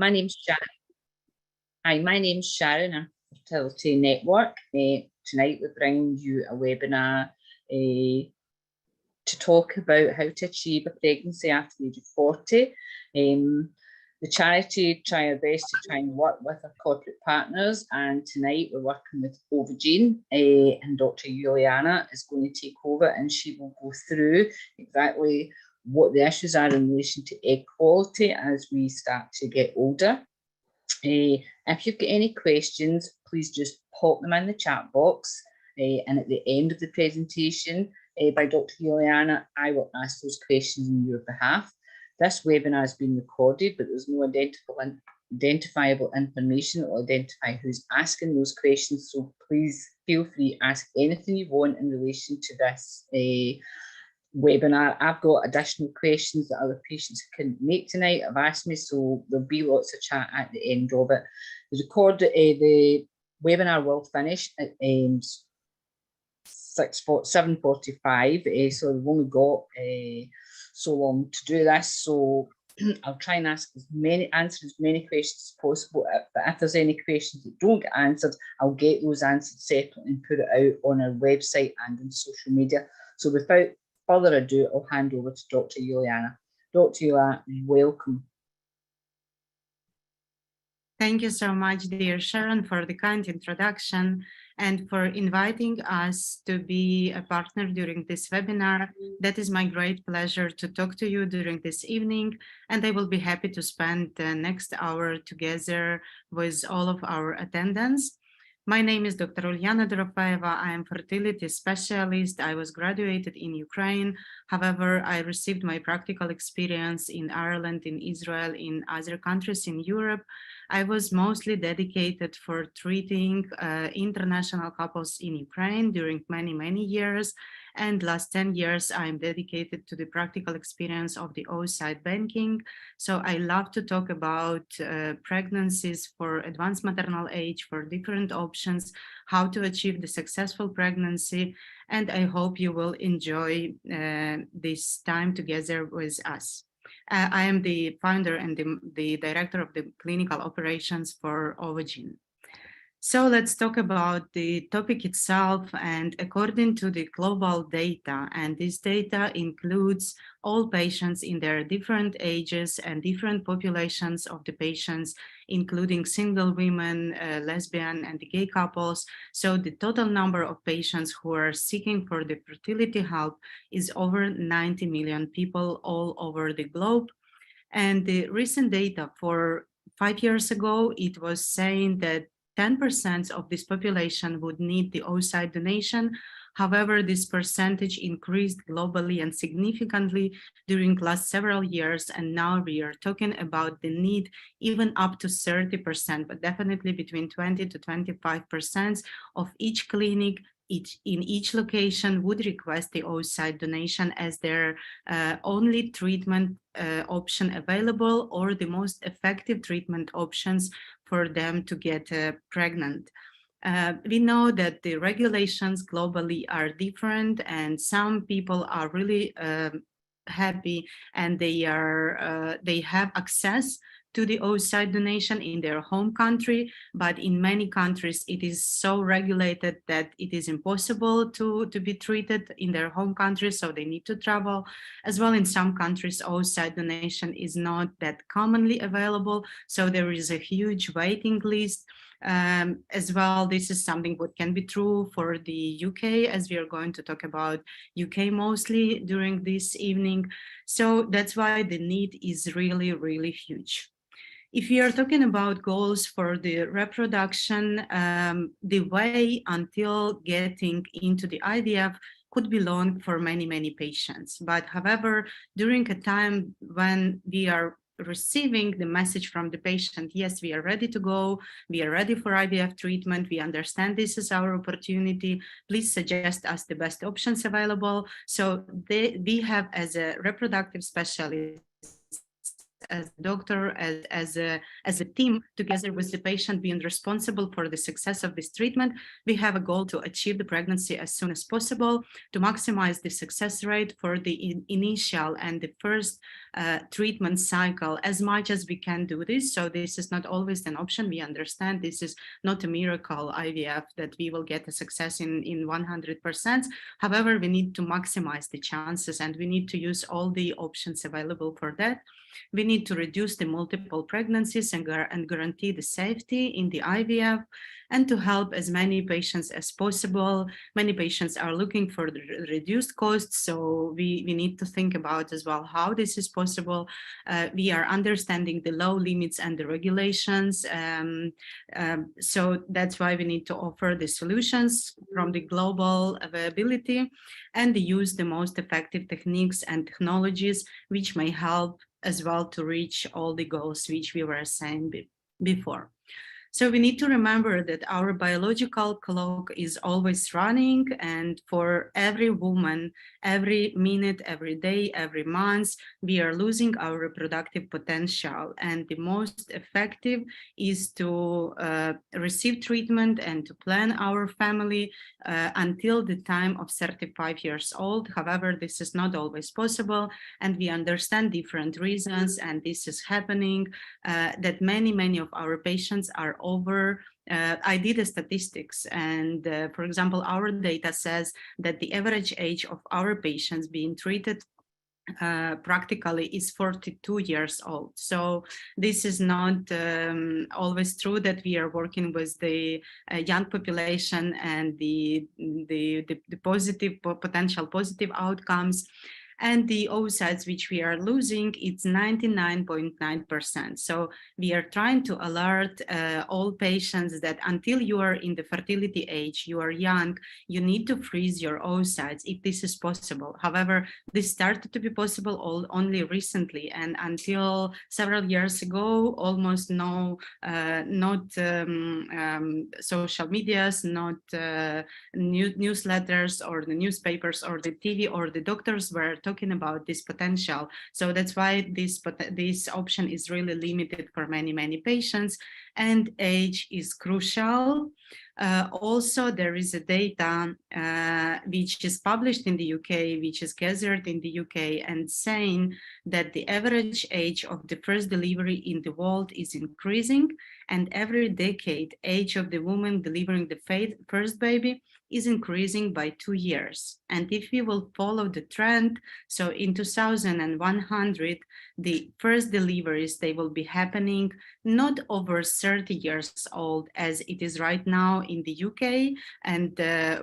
My name's Sharon. Hi, my name's Sharon. I'm Fertility Network. Tonight we're bringing you a webinar to talk about how to achieve a pregnancy after the age of 40. The charity try our best to try and work with our corporate partners, and tonight we're working with Ovogene, and Dr. Uliana is going to take over, and she will go through exactly what the issues are in relation to egg quality as we start to get older. If you've got any questions, please just pop them in the chat box, and at the end of the presentation by Dr. Uliana, I will ask those questions on your behalf. This webinar has been recorded, but there's no identifiable information that will identify who's asking those questions, so please feel free to ask anything you want in relation to this webinar. I've got additional questions that other patients couldn't make tonight have asked me, so there'll be lots of chat at the end of it. The webinar will finish at 7:45, so we've only got so long to do this, so I'll try and answer as many questions as possible, but if there's any questions that don't get answered, I'll get those answered separately and put it out on our website and on social media. So without further ado, I'll hand over to Dr. Uliana. Dr. Uliana, welcome. Thank you so much, dear Sharon, for the kind introduction and for inviting us to be a partner during this webinar. That is my great pleasure to talk to you during this evening, and I will be happy to spend the next hour together with all of our attendants. My name is Dr. Uliana Dorofeyeva. I am fertility specialist. I was graduated in Ukraine. However, I received my practical experience in Ireland, in Israel, in other countries in Europe. I was mostly dedicated for treating international couples in Ukraine during many, many years. And last 10 years, I'm dedicated to the practical experience of the oocyte banking. So I love to talk about pregnancies for advanced maternal age, for different options, how to achieve the successful pregnancy. And I hope you will enjoy this time together with us. I am the founder and the director of the clinical operations for Ovogene. So let's talk about the topic itself. And according to the global data, and this data includes all patients in their different ages and different populations of the patients, including single women, lesbian and gay couples. So the total number of patients who are seeking for the fertility help is over 90 million people all over the globe. And the recent data for 5 years ago, it was saying that 10% of this population would need the oocyte donation. However, this percentage increased globally and significantly during the last several years, and now we are talking about the need even up to 30%, but definitely between 20 to 25% of each clinic in each location would request the oocyte donation as their only treatment option available, or the most effective treatment options for them to get pregnant. We know that the regulations globally are different, and some people are really happy and they have access to the oocyte donation in their home country, but in many countries it is so regulated that it is impossible to be treated in their home country, so they need to travel. As well, in some countries, oocyte donation is not that commonly available, so there is a huge waiting list. As well, this is something what can be true for the UK, as we are going to talk about UK mostly during this evening. So that's why the need is really, really huge. If you are talking about goals for the reproduction, the way until getting into the IVF could be long for many, many patients. But however, during a time when we are receiving the message from the patient, yes, we are ready to go, we are ready for IVF treatment, we understand this is our opportunity, please suggest us the best options available. So we have, as a reproductive specialist as a doctor, as a team, together with the patient being responsible for the success of this treatment, we have a goal to achieve the pregnancy as soon as possible, to maximize the success rate for the initial and the first treatment cycle as much as we can do this. So this is not always an option. We understand this is not a miracle IVF that we will get a success in 100%. However, we need to maximize the chances and we need to use all the options available for that. We need to reduce the multiple pregnancies and guarantee the safety in the IVF, and to help as many patients as possible. Many patients are looking for the reduced costs, so we need to think about as well how this is possible. We are understanding the law limits and the regulations, so that's why we need to offer the solutions from the global availability and use the most effective techniques and technologies which may help as well to reach all the goals which we were saying before. So we need to remember that our biological clock is always running, and for every woman, every minute, every day, every month, we are losing our reproductive potential. And the most effective is to receive treatment and to plan our family until the time of 35 years old. However, this is not always possible, and we understand different reasons, and this is happening, that many of our patients are over. I did the statistics, and for example, our data says that the average age of our patients being treated practically is 42 years old. So this is not always true that we are working with the young population and the positive potential positive outcomes. And the oocytes which we are losing, it's 99.9%. So we are trying to alert all patients that until you are in the fertility age, you are young, you need to freeze your oocytes if this is possible. However, this started to be possible only recently, and until several years ago, almost no, not social medias, not newsletters or the newspapers or the TV or the doctors were talking about this potential. So that's why this option is really limited for many patients, and age is crucial. Also, there is a data which is published in the UK, which is gathered in the UK, and saying that the average age of the first delivery in the world is increasing, and every decade, age of the woman delivering the first baby is increasing by 2 years. And if we will follow the trend, so in 2100, the first deliveries, they will be happening not over 30 years old as it is right now in the UK, and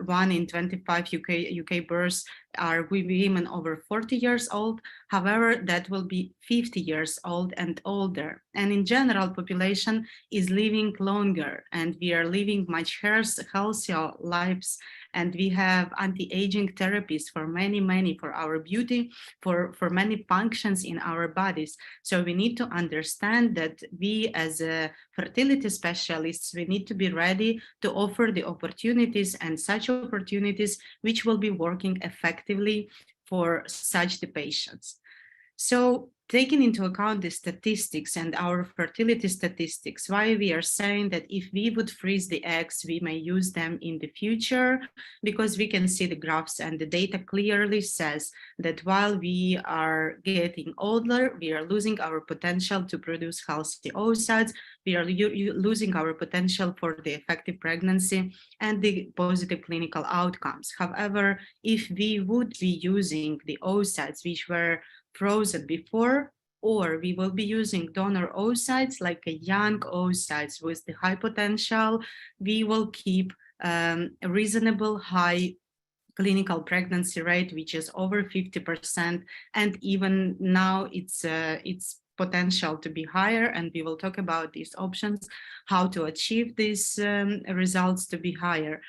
1 in 25 UK births are women over 40 years old. However, that will be 50 years old and older. And in general, population is living longer, and we are living much healthier lives. And we have anti-aging therapies for many, for our beauty, for many functions in our bodies. So we need to understand that we as a fertility specialists, we need to be ready to offer the opportunities and such opportunities which will be working effectively for such the patients. So taking into account the statistics and our fertility statistics, why we are saying that if we would freeze the eggs, we may use them in the future, because we can see the graphs and the data clearly says that while we are getting older, we are losing our potential to produce healthy oocytes, we are losing our potential for the effective pregnancy and the positive clinical outcomes. However, if we would be using the oocytes which were frozen before, or we will be using donor oocytes like a young oocytes with the high potential, we will keep a reasonable high clinical pregnancy rate, which is over 50%, and even now it's potential to be higher, and we will talk about these options, how to achieve these results to be higher.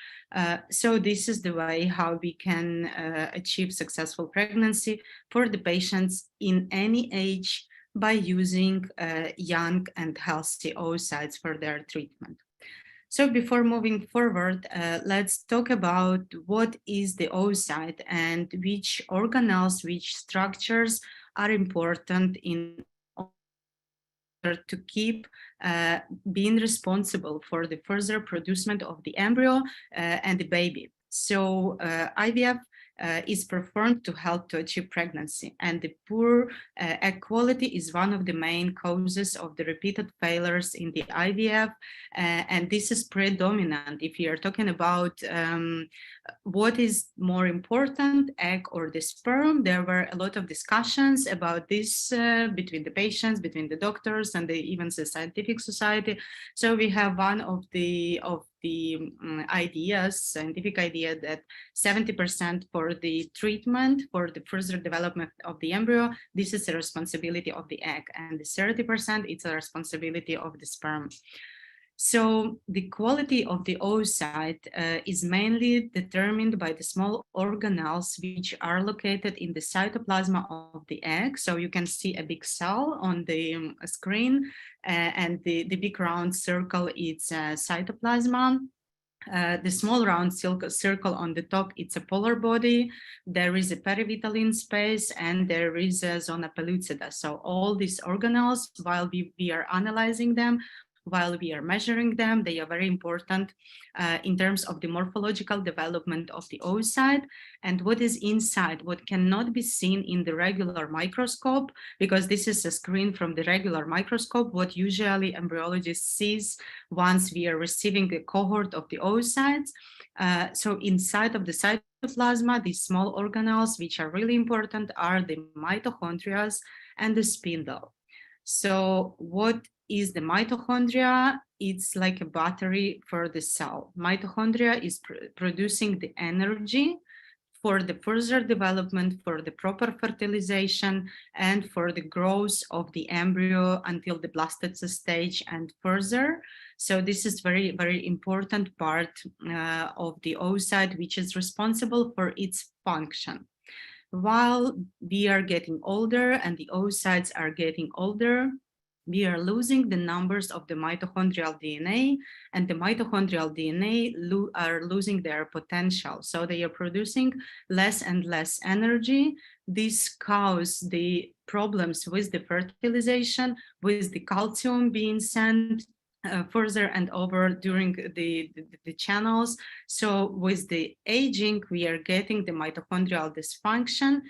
So this is the way how we can achieve successful pregnancy for the patients in any age by using young and healthy oocytes for their treatment. So before moving forward, let's talk about what is the oocyte and which organelles, which structures are important in to keep being responsible for the further producement of the embryo and the baby. So IVF is performed to help to achieve pregnancy, and the poor egg quality is one of the main causes of the repeated failures in the IVF, and this is predominant if you are talking about what is more important, egg or the sperm. There were a lot of discussions about this between the patients, between the doctors, and even the scientific society. So we have one of the ideas, scientific idea, that 70% for the treatment for the further development of the embryo, this is the responsibility of the egg, and the 30% it's a responsibility of the sperm. So the quality of the oocyte is mainly determined by the small organelles which are located in the cytoplasm of the egg. So you can see a big cell on the screen, and the big round circle is cytoplasm. The small round circle on the top, it's a polar body. There is a perivitallin space, and there is a zona pellucida. So all these organelles, while we are analyzing them, while we are measuring them, they are very important in terms of the morphological development of the oocyte and what is inside, what cannot be seen in the regular microscope, because this is a screen from the regular microscope, what usually embryologist sees once we are receiving a cohort of the oocytes. So inside of the cytoplasma, these small organelles, which are really important, are the mitochondria and the spindle. So what is the mitochondria? It's like a battery for the cell. Mitochondria is producing the energy for the further development, for the proper fertilization, and for the growth of the embryo until the blastocyst stage and further. So this is very, very important part of the oocyte, which is responsible for its function. While we are getting older and the oocytes are getting older, we are losing the numbers of the mitochondrial DNA, and the mitochondrial DNA are losing their potential. So they are producing less and less energy. This causes the problems with the fertilization, with the calcium being sent further and over during the channels. So with the aging, we are getting the mitochondrial dysfunction.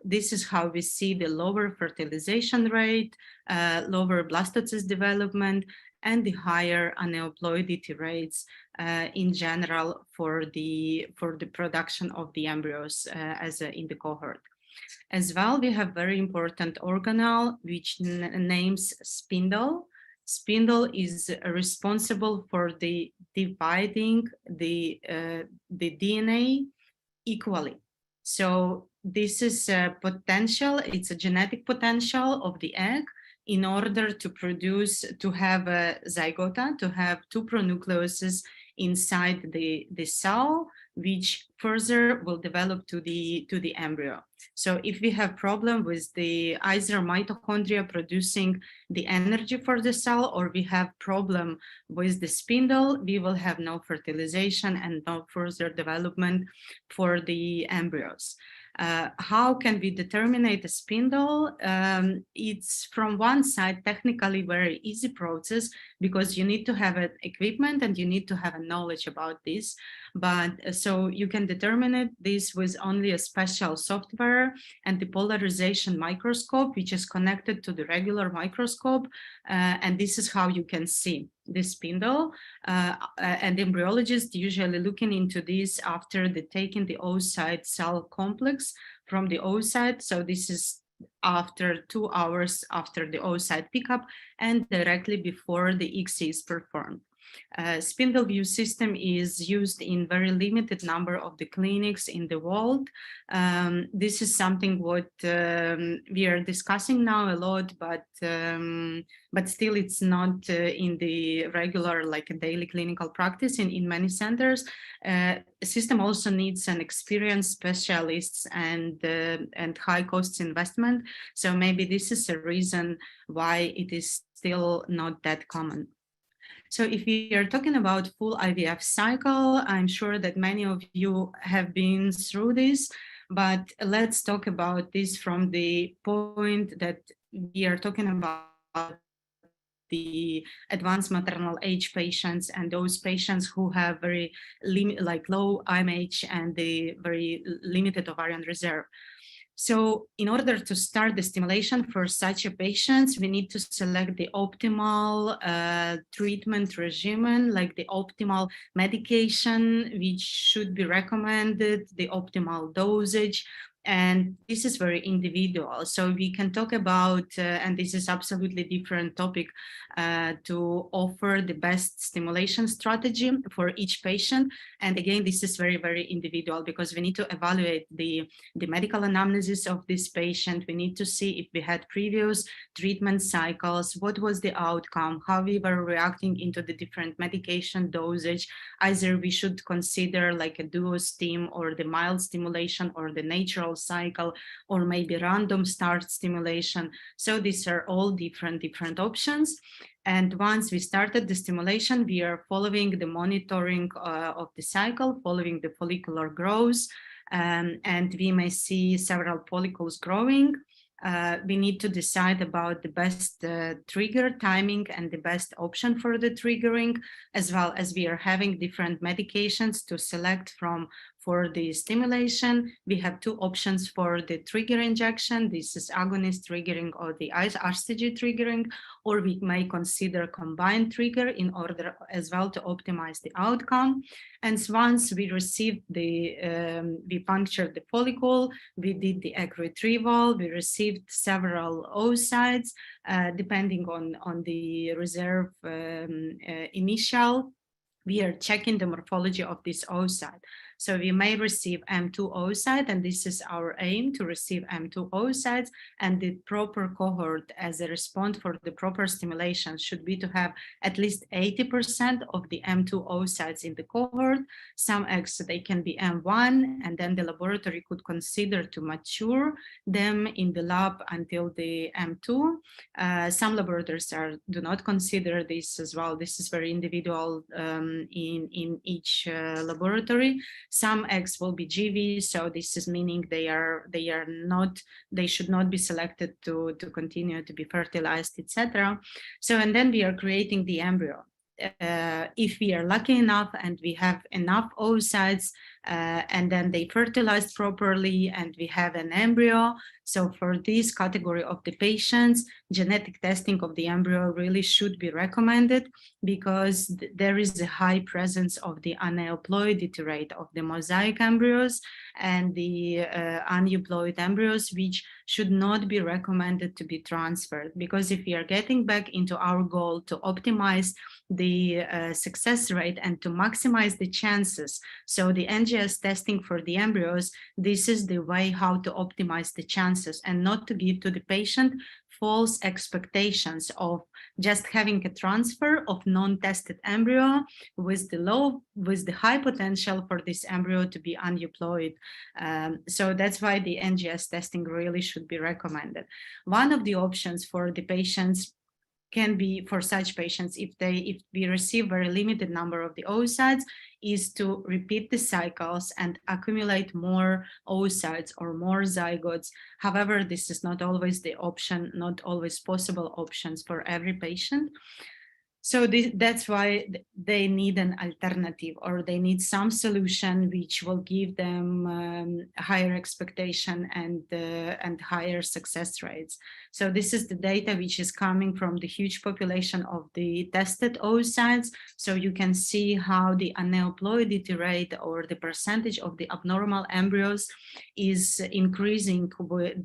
This is how we see the lower fertilization rate, lower blastocyst development, and the higher aneuploidity rates in general for the production of the embryos in the cohort. As well, we have very important organelle which names spindle. Spindle is responsible for the dividing the DNA equally. So this is a potential, it's a genetic potential of the egg in order to produce, to have a zygote, to have two pronucleuses inside the cell, which further will develop to the embryo. So if we have problem with the either mitochondria producing the energy for the cell, or we have problem with the spindle, we will have no fertilization and no further development for the embryos. How can we determine the spindle? It's from one side technically very easy process, because you need to have an equipment and you need to have a knowledge about this. But so you can determine this with only a special software and the polarization microscope, which is connected to the regular microscope. And this is how you can see the spindle. And embryologists usually looking into this after they taking the oocyte cell complex from the oocyte. So this is after 2 hours after the oocyte pickup and directly before the ICSI is performed. Spindle view system is used in very limited number of the clinics in the world. This is something what we are discussing now a lot, but still it's not in the regular, like a daily clinical practice in many centers. The system also needs an experienced specialists and high costs investment. So maybe this is a reason why it is still not that common. So if we are talking about full IVF cycle, I'm sure that many of you have been through this, but let's talk about this from the point that we are talking about the advanced maternal age patients and those patients who have very low IMH and the very limited ovarian reserve. So in order to start the stimulation for such a patients, we need to select the optimal treatment regimen, like the optimal medication, which should be recommended, the optimal dosage. And this is very individual. So we can talk about, and this is absolutely different topic, to offer the best stimulation strategy for each patient. And again, this is very, very individual because we need to evaluate the medical anamnesis of this patient. We need to see if we had previous treatment cycles, what was the outcome, how we were reacting into the different medication dosage. Either we should consider like a duo stim or the mild stimulation or the natural cycle, or maybe random start stimulation. So these are all different options. And once we started the stimulation, we are following the monitoring of the cycle, following the follicular growth, and we may see several follicles growing. We need to decide about the best trigger timing and the best option for the triggering, as well as we are having different medications to select from for the stimulation. We have two options for the trigger injection. This is agonist triggering or the RCG triggering, or we may consider combined trigger in order as well to optimize the outcome. And once we received we punctured the follicle, we did the egg retrieval, we received several oocytes, depending on the reserve initial. We are checking the morphology of this oocyte. So we may receive M2 oocyte, and this is our aim, to receive M2 oocytes, and the proper cohort as a response for the proper stimulation should be to have at least 80% of the M2 oocytes in the cohort. Some eggs, they can be M1, and then the laboratory could consider to mature them in the lab until the M2. Some laboratories do not consider this as well. This is very individual in each laboratory. Some eggs will be GV, so this is meaning they should not be selected to continue to be fertilized, etc. So, and then we are creating the embryo. If we are lucky enough and we have enough oocytes, and then they fertilized properly and we have an embryo. So for this category of the patients, genetic testing of the embryo really should be recommended, because there is a high presence of the aneuploidity rate of the mosaic embryos and the aneuploid embryos, which should not be recommended to be transferred. Because if we are getting back into our goal to optimize the success rate and to maximize the chances, so the NGS testing for the embryos, this is the way how to optimize the chances, and not to give to the patient false expectations of just having a transfer of non-tested embryo with the high potential for this embryo to be aneuploid. So that's why the NGS testing really should be recommended. One of the options for the patients can be, for such patients, if we receive very limited number of the oocytes, is to repeat the cycles and accumulate more oocytes or more zygotes. However, this is not always the option, not always possible options for every patient. So that's why they need an alternative, or they need some solution which will give them higher expectation and higher success rates. So this is the data which is coming from the huge population of the tested oocytes. So you can see how the aneuploidity rate, or the percentage of the abnormal embryos, is increasing with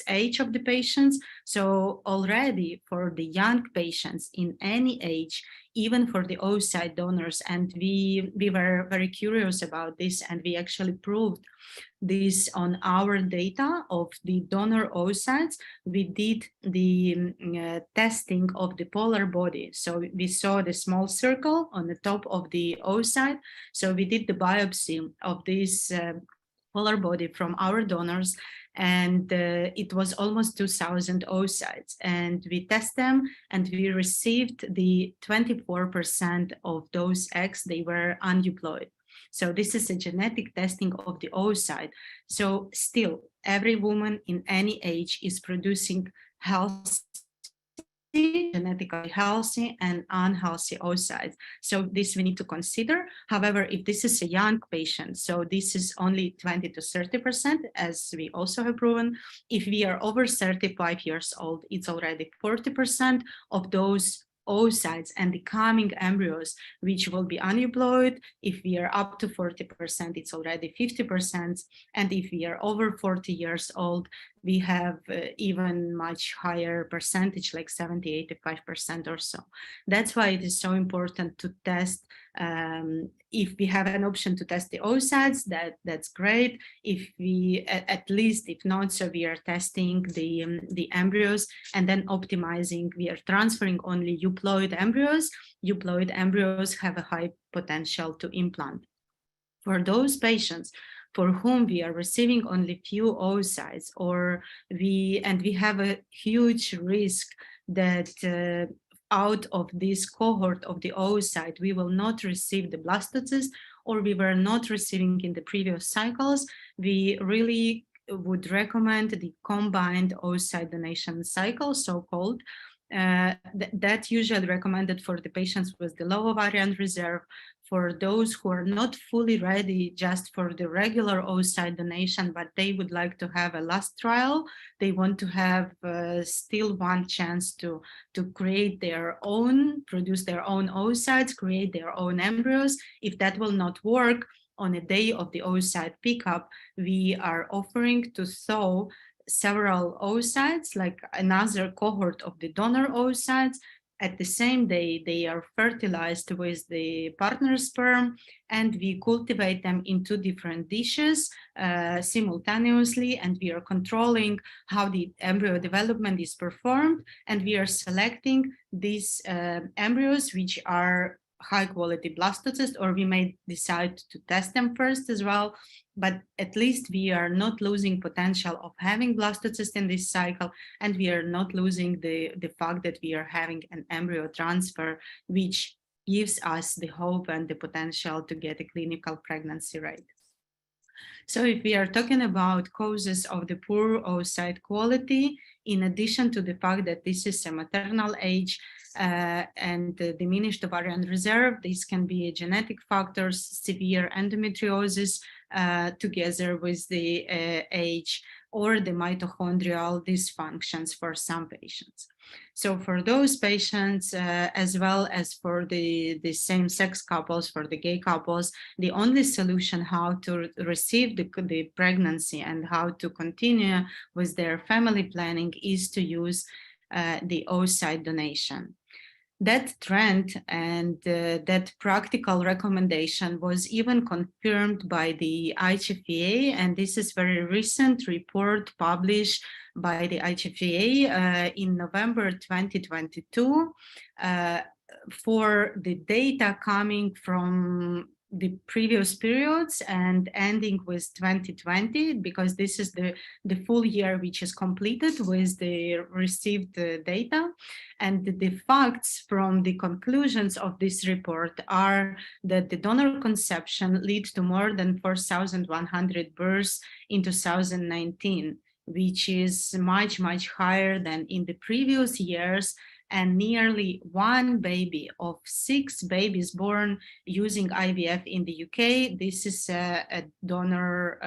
age of the patients. So already for the young patients in any age, even for the oocyte donors, and we were very curious about this, and we actually proved this on our data of the donor oocytes. We did the testing of the polar body. So we saw the small circle on the top of the oocyte. So we did the biopsy of this polar body from our donors, and it was almost 2,000 oocytes, and we test them, and we received the 24% of those eggs, they were aneuploid. So this is a genetic testing of the oocyte. So still, every woman in any age is producing healthy genetically healthy and unhealthy oocytes. So this we need to consider. However, if this is a young patient, so this is only 20 to 30%, as we also have proven. If we are over 35 years old, it's already 40% of those oocytes and the coming embryos, which will be aneuploid. If we are up to 40%, it's already 50%. And if we are over 40 years old, we have even much higher percentage, like 70, 85% or so. That's why it is so important to test. If we have an option to test the oocytes, that's great. If we, at least, if not, so we are testing the embryos and then optimizing. We are transferring only euploid embryos. Euploid embryos have a high potential to implant. For those patients for whom we are receiving only few oocytes, or we have a huge risk that out of this cohort of the oocyte, we will not receive the blastocyst, or we were not receiving in the previous cycles, we really would recommend the combined oocyte donation cycle, so-called. That's usually recommended for the patients with the low ovarian reserve, for those who are not fully ready just for the regular oocyte donation, but they would like to have a last trial. They want to have still one chance to create their own, produce their own oocytes, create their own embryos. If that will not work, on a day of the oocyte pickup, we are offering to thaw several oocytes, like another cohort of the donor oocytes. At the same day, they are fertilized with the partner sperm, and we cultivate them in two different dishes simultaneously, and we are controlling how the embryo development is performed, and we are selecting these embryos which are high quality blastocysts, or we may decide to test them first as well, but at least we are not losing potential of having blastocysts in this cycle, and we are not losing the fact that we are having an embryo transfer, which gives us the hope and the potential to get a clinical pregnancy rate. So if we are talking about causes of the poor oocyte quality, in addition to the fact that this is a maternal age and diminished ovarian reserve, these can be genetic factors, severe endometriosis together with the age, or the mitochondrial dysfunctions for some patients. So for those patients, as well as for the same-sex couples, for the gay couples, the only solution how to receive the pregnancy and how to continue with their family planning is to use the oocyte donation. That trend and that practical recommendation was even confirmed by the IGFA, and this is very recent report published by the IGFA in November 2022 for the data coming from the previous periods and ending with 2020, because this is the full year which is completed with the received data. And the facts from the conclusions of this report are that the donor conception leads to more than 4,100 births in 2019, which is much, much higher than in the previous years, and nearly 1 baby of 6 babies born using IVF in the UK. This is a donor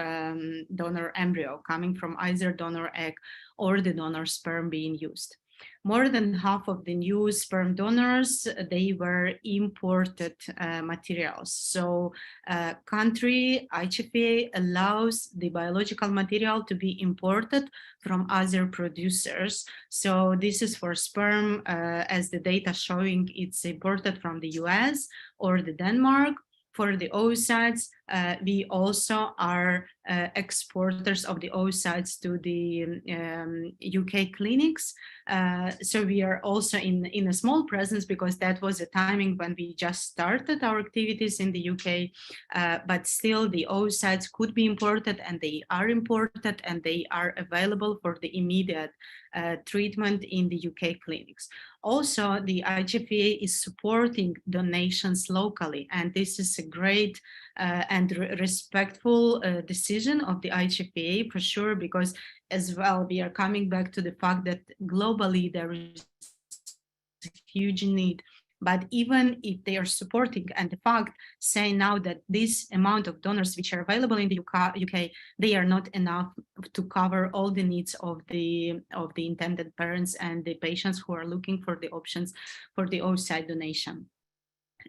embryo coming from either donor egg or the donor sperm being used. More than half of the new sperm donors, they were imported materials. So country IGFA allows the biological material to be imported from other producers. So this is for sperm, as the data showing it's imported from the US or the Denmark. For the oocytes, we also are exporters of the oocytes to the UK clinics. So we are also in a small presence, because that was a timing when we just started our activities in the UK, but still the oocytes could be imported, and they are imported, and they are available for the immediate treatment in the UK clinics. Also, the IGFA is supporting donations locally, and this is a great and respectful decision of the IGFA for sure, because as well we are coming back to the fact that globally there is huge need. But even if they are supporting, and the fact say now that this amount of donors which are available in the UK, they are not enough to cover all the needs of the intended parents and the patients who are looking for the options for the oocyte donation.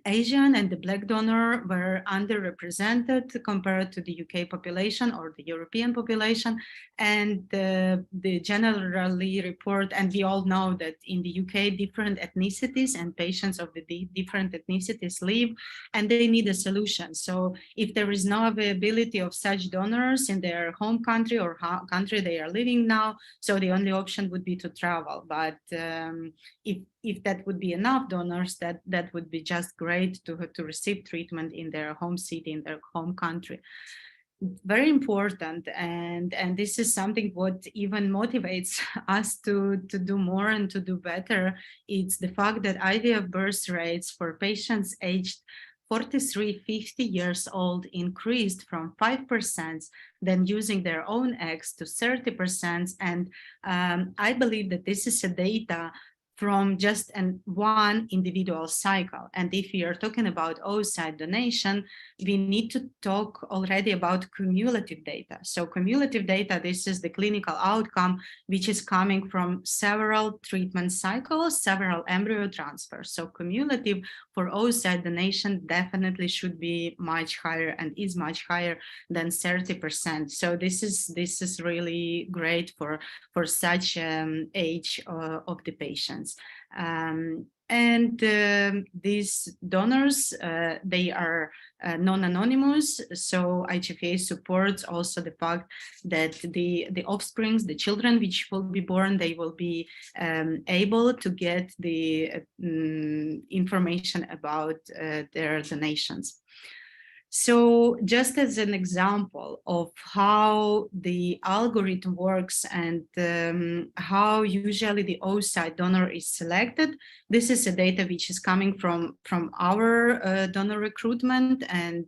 Asian and the Black donor were underrepresented compared to the UK population or the European population. And the generally report, and we all know that in the UK, different ethnicities and patients of the different ethnicities live, and they need a solution. So if there is no availability of such donors in their home country or country they are living now, so the only option would be to travel. But if that would be enough donors, that would be just great to receive treatment in their home city, in their home country. Very important, and this is something what even motivates us to do more and to do better. It's the fact that IVF birth rates for patients aged 43, 50 years old increased from 5% then using their own eggs to 30%. And I believe that this is a data from just one individual cycle. And if we are talking about oocyte donation, we need to talk already about cumulative data. So cumulative data, this is the clinical outcome, which is coming from several treatment cycles, several embryo transfers. So cumulative for oocyte donation definitely should be much higher and is much higher than 30%. So this is really great for such age of the patients. These donors, they are non-anonymous, so IGFA supports also the fact that the offsprings, the children which will be born, they will be able to get the information about their donations. So just as an example of how the algorithm works and how usually the oocyte donor is selected, this is a data which is coming from our donor recruitment, and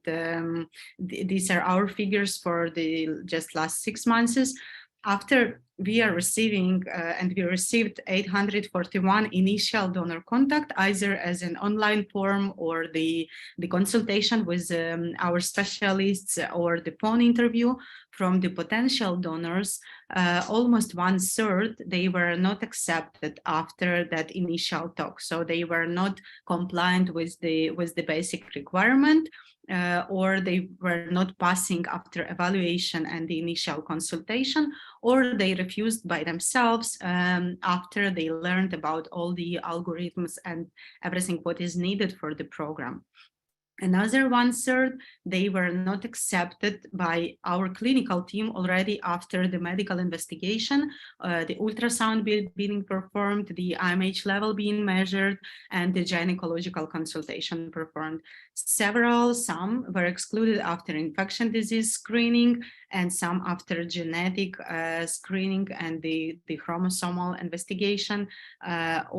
these are our figures for the just last 6 months. After we are receiving, and we received 841 initial donor contact, either as an online form or the consultation with our specialists or the phone interview from the potential donors, almost 1/3, they were not accepted after that initial talk. So they were not compliant with the basic requirement. Or they were not passing after evaluation and the initial consultation, or they refused by themselves after they learned about all the algorithms and everything what is needed for the program. Another 1/3, they were not accepted by our clinical team already after the medical investigation, the ultrasound being performed, the IMH level being measured, and the gynecological consultation performed. Some were excluded after infection disease screening, and some after genetic screening and the chromosomal investigation,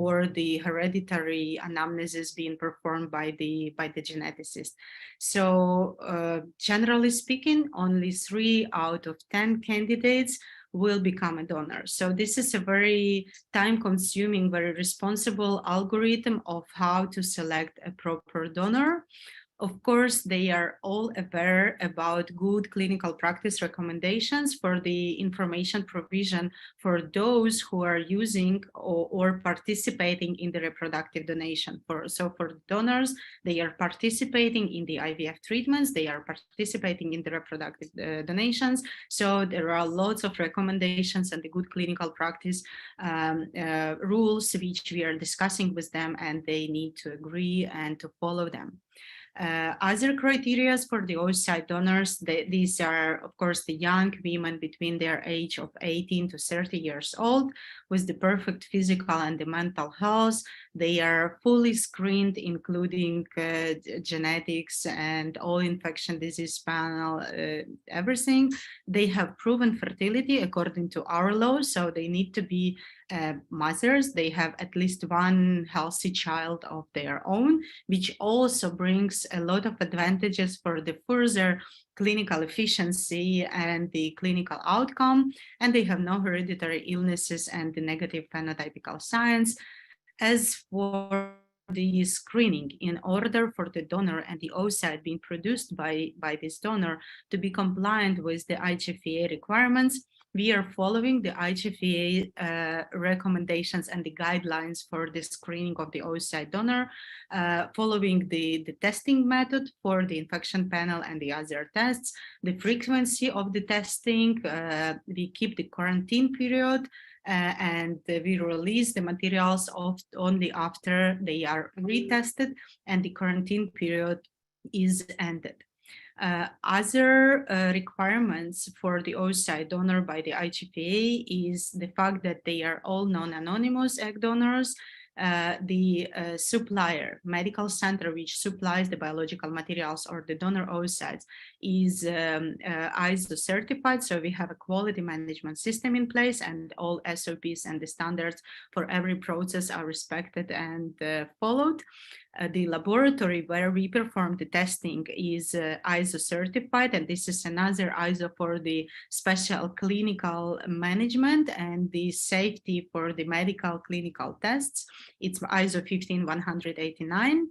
or the hereditary anamnesis being performed by the geneticist. So generally speaking, only 3 out of 10 candidates will become a donor. So this is a very time-consuming, very responsible algorithm of how to select a proper donor. Of course, they are all aware about good clinical practice recommendations for the information provision for those who are using or participating in the reproductive donation. So for donors, they are participating in the IVF treatments, they are participating in the reproductive donations. So there are lots of recommendations and the good clinical practice rules which we are discussing with them, and they need to agree and to follow them. Other criteria for the oocyte donors, these are, of course, the young women between their age of 18 to 30 years old with the perfect physical and the mental health. They are fully screened, including genetics and all infection disease panel, everything. They have proven fertility according to our law, so they need to be mothers. They have at least one healthy child of their own, which also brings a lot of advantages for the further clinical efficiency and the clinical outcome. And they have no hereditary illnesses and the negative phenotypical signs. As for the screening, in order for the donor and the oocyte being produced by this donor to be compliant with the IGFA requirements, we are following the IGFA recommendations and the guidelines for the screening of the oocyte donor, following the testing method for the infection panel and the other tests, the frequency of the testing, we keep the quarantine period, and we release the materials only after they are retested and the quarantine period is ended. Other requirements for the oocyte donor by the IGPA is the fact that they are all non-anonymous egg donors. The supplier, medical center which supplies the biological materials or the donor oocytes, is ISO certified, so we have a quality management system in place, and all SOPs and the standards for every process are respected and followed. The laboratory where we perform the testing is ISO certified, and this is another ISO for the special clinical management and the safety for the medical clinical tests. It's ISO 15189.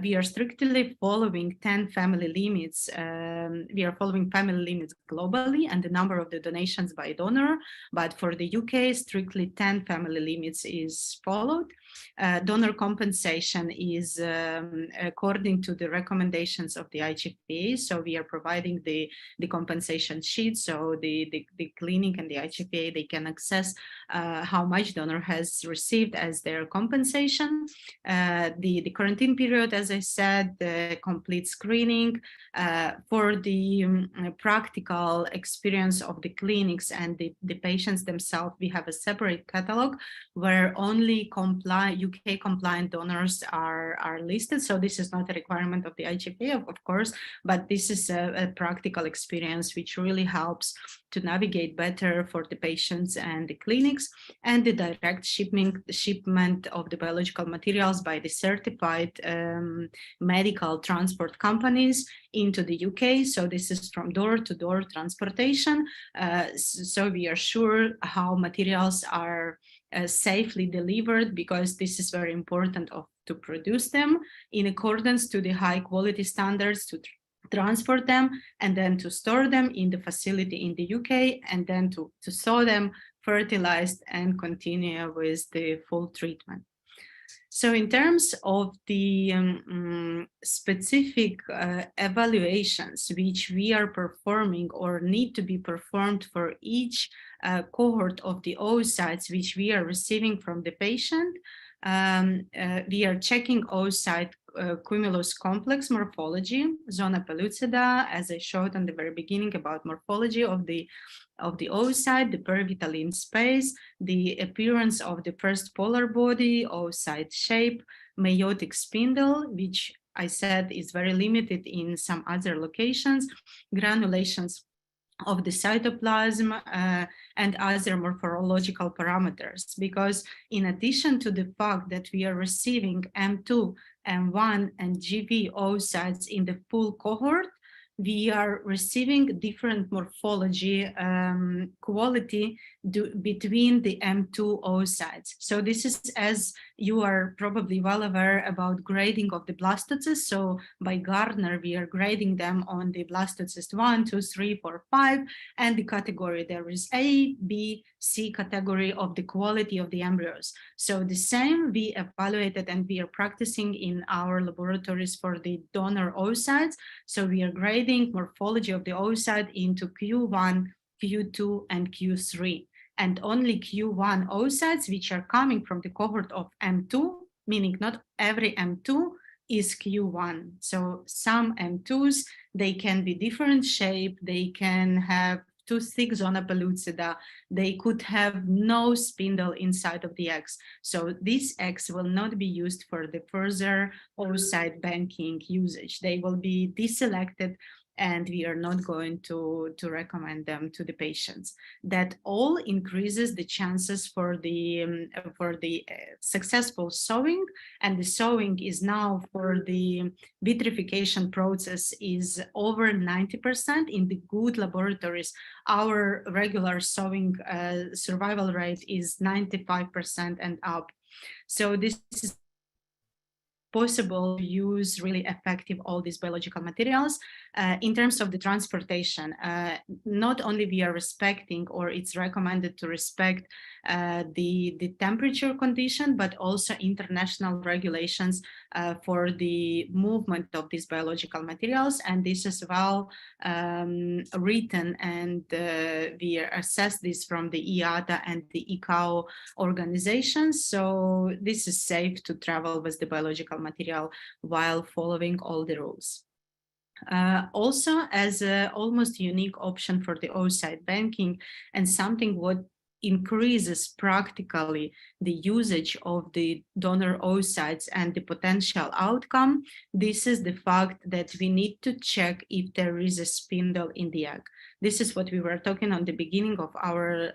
We are strictly following 10 family limits. We are following family limits globally and the number of the donations by donor, but for the UK, strictly 10 family limits is followed. Donor compensation is according to the recommendations of the IGPA. So we are providing the compensation sheet. So the clinic and the IGPA, they can access how much donor has received as their compensation. The quarantine period, as I said, the complete screening. For the practical experience of the clinics and the patients themselves, we have a separate catalog where only UK compliant donors are listed. So this is not a requirement of the IGPA, of course, but this is a practical experience which really helps to navigate better for the patients and the clinics, and the direct shipment of the biological materials by the certified medical transport companies into the UK. So this is from door-to-door transportation. So we are sure how materials are safely delivered, because this is very important to produce them in accordance to the high quality standards, to transport them, and then to store them in the facility in the UK, and then to sew them, fertilized, and continue with the full treatment. So in terms of the specific evaluations which we are performing or need to be performed for each cohort of the oocytes which we are receiving from the patient, we are checking oocyte cumulus complex morphology, zona pellucida, as I showed on the very beginning about morphology of the oocyte, the perivitallin space, the appearance of the first polar body, oocyte shape, meiotic spindle, which I said is very limited in some other locations, granulations of the cytoplasm, and other morphological parameters. Because in addition to the fact that we are receiving M2, M1, and GV oocytes in the full cohort, we are receiving different morphology quality between the M2 oocytes. So this is, as you are probably well aware about grading of the blastocysts. So by Gardner, we are grading them on the blastocyst 1, 2, 3, 4, 5, and the category. There is A, B, C category of the quality of the embryos. So the same we evaluated and we are practicing in our laboratories for the donor oocytes. So we are grading morphology of the oocyte into Q1, Q2, and Q3. And only Q1 oocytes, which are coming from the cohort of M2, meaning not every M2 is Q1. So some M2s, they can be different shape, they can have too thick zona pellucida, they could have no spindle inside of the eggs. So these eggs will not be used for the further oocyte banking usage. They will be deselected, and we are not going to recommend them to the patients. That all increases the chances for the successful sowing, and the sowing is now for the vitrification process is over 90% in the good laboratories. Our regular sowing survival rate is 95% and up. So this is possible to use really effective all these biological materials. In terms of the transportation, not only we are respecting, or it's recommended to respect the temperature condition, but also international regulations for the movement of these biological materials. And this is well written, and we assess this from the IATA and the ICAO organizations. So this is safe to travel with the biological material while following all the rules. Also, as an almost unique option for the oocyte banking, and something what increases practically the usage of the donor oocytes and the potential outcome, this is the fact that we need to check if there is a spindle in the egg. This is what we were talking on the beginning of our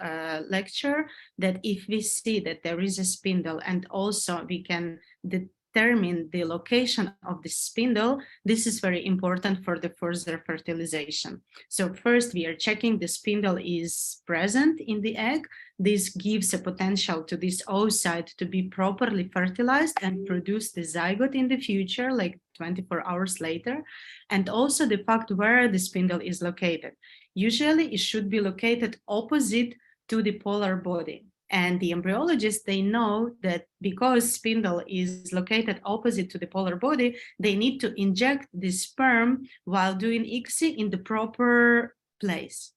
lecture, that if we see that there is a spindle, and also we can determine the location of the spindle, this is very important for the further fertilization. So first we are checking the spindle is present in the egg. This gives a potential to this oocyte to be properly fertilized and produce the zygote in the future, like 24 hours later. And also the fact where the spindle is located. Usually it should be located opposite to the polar body. And the embryologists, they know that because spindle is located opposite to the polar body, they need to inject the sperm while doing ICSI in the proper place,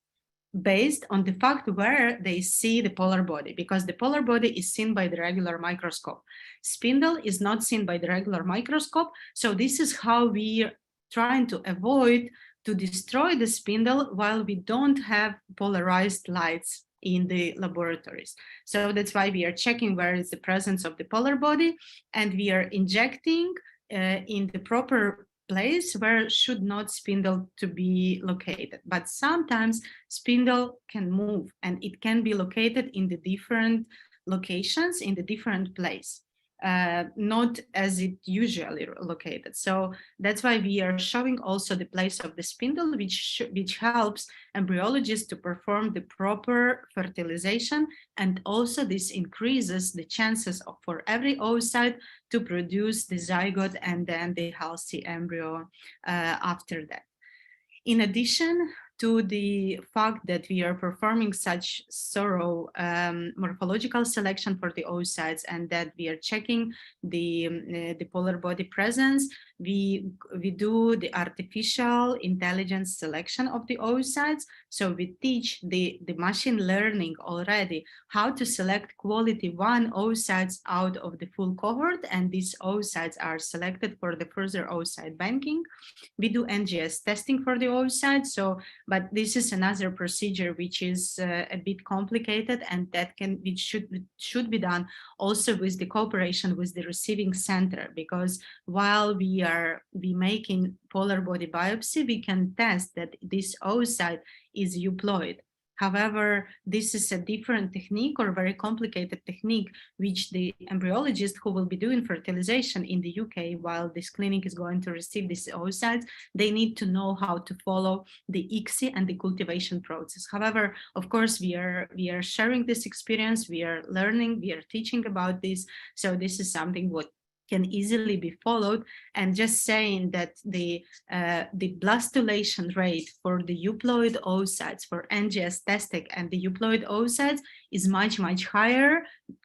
based on the fact where they see the polar body, because the polar body is seen by the regular microscope. Spindle is not seen by the regular microscope. So this is how we are trying to avoid to destroy the spindle while we don't have polarized lights in the laboratories. So that's why we are checking where is the presence of the polar body, and we are injecting in the proper place where should not spindle to be located. But sometimes spindle can move, and it can be located in the different locations in the different place. Not as it usually located. So that's why we are showing also the place of the spindle, which helps embryologists to perform the proper fertilization. And also this increases the chances for every oocyte to produce the zygote and then the healthy embryo after that. In addition to the fact that we are performing such thorough morphological selection for the oocytes, and that we are checking the polar body presence, we do the artificial intelligence selection of the oocytes. So we teach the machine learning already how to select quality 1 oocytes out of the full cohort, and these oocytes are selected for the further oocyte banking. We do NGS testing for the oocytes, but this is another procedure which is a bit complicated, and which should be done also with the cooperation with the receiving center, because while we making polar body biopsy, we can test that this oocyte is euploid. However, this is a different technique, or very complicated technique, which the embryologist who will be doing fertilization in the UK while this clinic is going to receive these oocytes, they need to know how to follow the ICSI and the cultivation process. However, of course, we are sharing this experience, we are learning, we are teaching about this. So this is something what can easily be followed, and just saying that the blastulation rate for the euploid oocytes for NGS testing and the euploid oocytes is much, much higher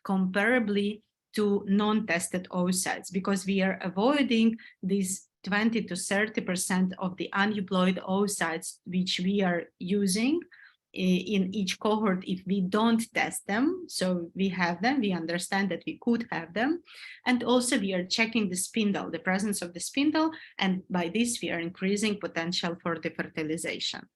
comparably to non-tested oocytes, because we are avoiding these 20 to 30% of the aneuploid oocytes which we are using in each cohort if we don't test them. So we have them, we understand that we could have them. And also we are checking the spindle, the presence of the spindle, and by this we are increasing potential for the fertilization.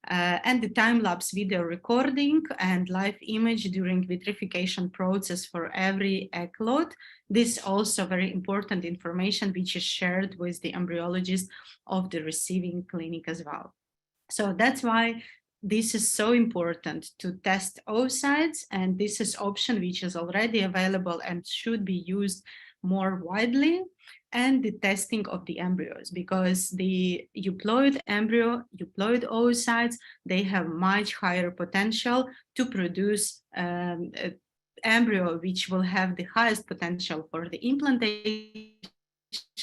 And the time-lapse video recording and live image during vitrification process for every egg lot. This also very important information which is shared with the embryologist of the receiving clinic as well. So that's why this is so important to test oocytes, and this is option which is already available and should be used more widely. And the testing of the embryos, because the euploid oocytes, they have much higher potential to produce embryo which will have the highest potential for the implantation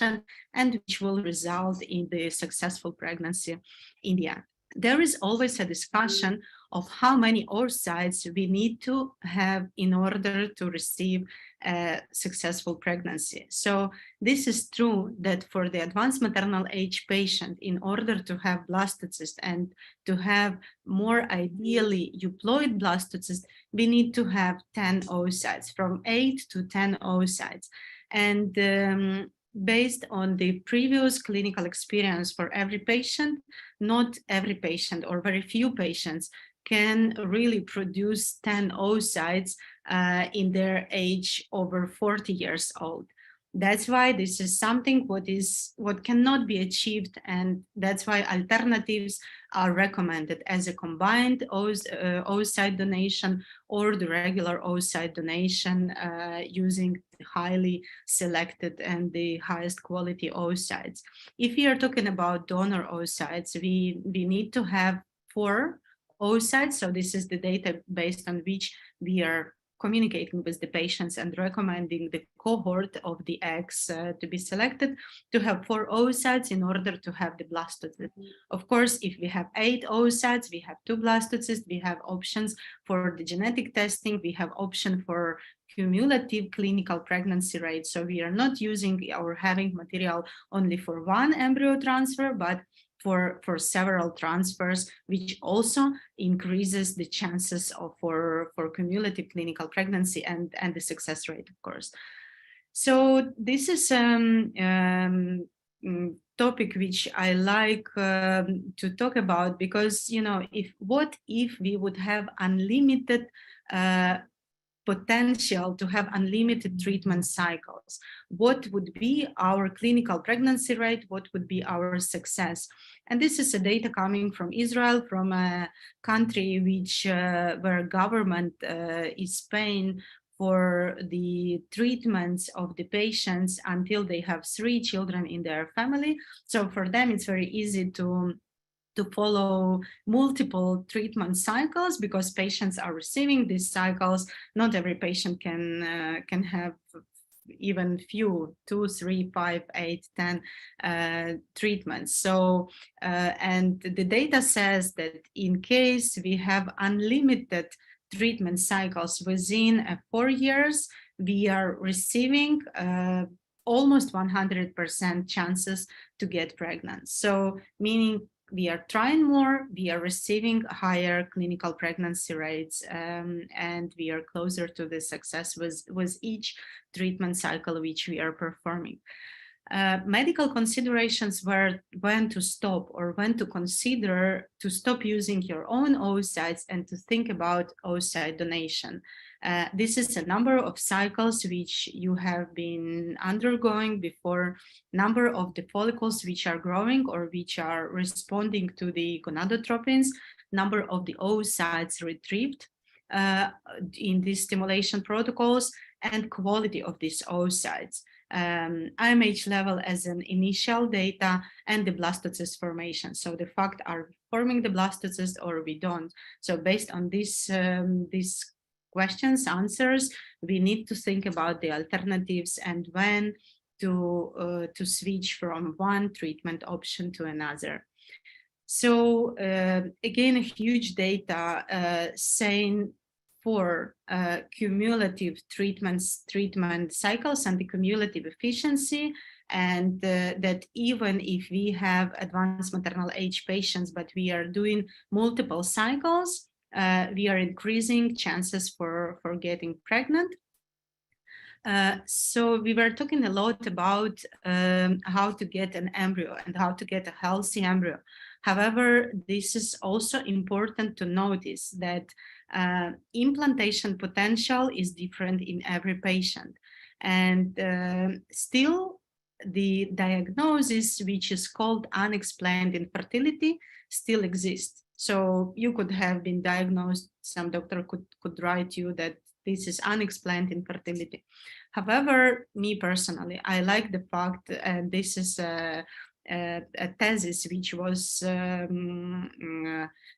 patient and which will result in the successful pregnancy in the end. There is always a discussion of how many oocytes we need to have in order to receive a successful pregnancy. So this is true that for the advanced maternal age patient, in order to have blastocyst and to have more ideally euploid blastocyst, we need to have 10 oocytes, from 8 to 10 oocytes. And based on the previous clinical experience for every patient, not every patient or very few patients can really produce 10 oocytes in their age over 40 years old. That's why this is something what cannot be achieved, and that's why alternatives are recommended as a combined oocyte donation or the regular oocyte donation using highly selected and the highest quality oocytes. If we are talking about donor oocytes, we need to have 4 oocytes. So this is the data based on which we are communicating with the patients and recommending the cohort of the eggs to be selected, to have 4 oocytes in order to have the blastocyst. Of course, if we have 8 oocytes, we have 2 blastocysts, we have options for the genetic testing, we have option for cumulative clinical pregnancy rate. So we are not using or having material only for 1 embryo transfer, but for several transfers, which also increases the chances for cumulative clinical pregnancy and the success rate, of course. So this is topic which I like to talk about, because, you know, what if we would have unlimited potential to have unlimited treatment cycles? What would be our clinical pregnancy rate? What would be our success? And this is a data coming from Israel, from a country which where government is paying for the treatments of the patients until they have 3 children in their family. So for them, it's very easy to follow multiple treatment cycles, because patients are receiving these cycles. Not every patient can have even few, 2, 3, 5, 8, 10 treatments. So and the data says that in case we have unlimited treatment cycles within 4 years, we are receiving almost 100% chances to get pregnant. So meaning we are trying more, we are receiving higher clinical pregnancy rates, and we are closer to the success with each treatment cycle which we are performing. Medical considerations were when to stop or when to consider to stop using your own oocytes and to think about oocyte donation. This is a number of cycles which you have been undergoing before, number of the follicles which are growing or which are responding to the gonadotropins, number of the oocytes retrieved in these stimulation protocols, and quality of these oocytes. IMH level as an initial data, and the blastocyst formation. So the fact are forming the blastocyst or we don't. So based on these questions, answers, we need to think about the alternatives and when to switch from one treatment option to another. So again, a huge data saying for cumulative treatment cycles and the cumulative efficiency, and that even if we have advanced maternal age patients, but we are doing multiple cycles, we are increasing chances for getting pregnant. So we were talking a lot about how to get an embryo and how to get a healthy embryo. However, this is also important to notice that implantation potential is different in every patient. And still, the diagnosis, which is called unexplained infertility, still exists. So you could have been diagnosed, some doctor could write you that this is unexplained infertility. However, me personally, I like the fact, and this is a thesis which was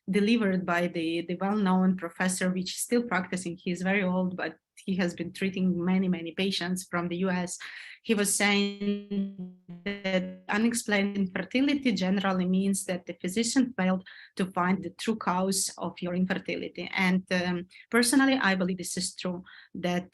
delivered by the well-known professor, which is still practicing. He's very old, but he has been treating many patients from the US. he was saying that unexplained infertility generally means that the physician failed to find the true cause of your infertility. And personally, I believe this is true, that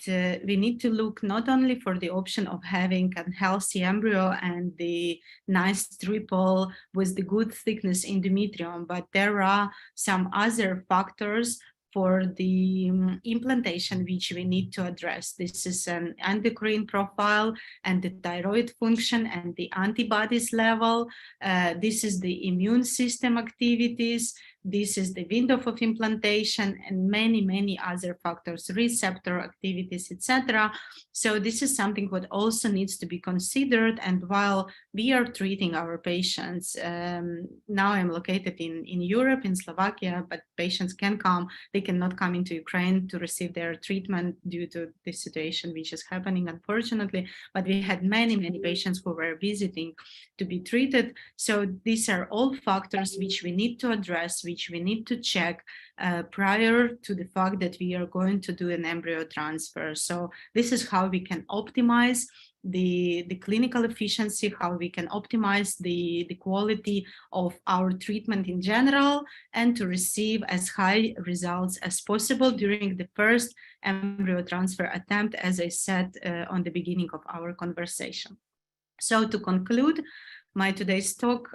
we need to look not only for the option of having a healthy embryo and the nice triple with the good thickness endometrium, but there are some other factors for the implantation which we need to address. This is an endocrine profile and the thyroid function and the antibodies level. This is the immune system activities. This is the window of implantation and many other factors, receptor activities, etc. So this is something what also needs to be considered. And while we are treating our patients, now I'm located in Europe, in Slovakia, but patients can come. They cannot come into Ukraine to receive their treatment due to the situation which is happening, unfortunately. But we had many patients who were visiting to be treated. So these are all factors which we need to address, which we need to check prior to the fact that we are going to do an embryo transfer. So this is how we can optimize the clinical efficiency, how we can optimize the quality of our treatment in general, and to receive as high results as possible during the first embryo transfer attempt, as I said on the beginning of our conversation. So to conclude my today's talk,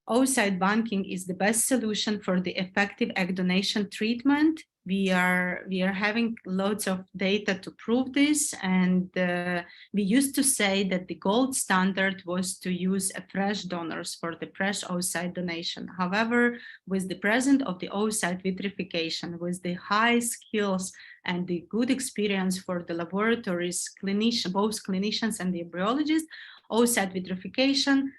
oocyte banking is the best solution for the effective egg donation treatment. We are having loads of data to prove this, and we used to say that the gold standard was to use fresh donors for the fresh oocyte donation. However, with the presence of the oocyte vitrification, with the high skills and the good experience for the laboratories, both clinicians and the embryologists, oocyte vitrification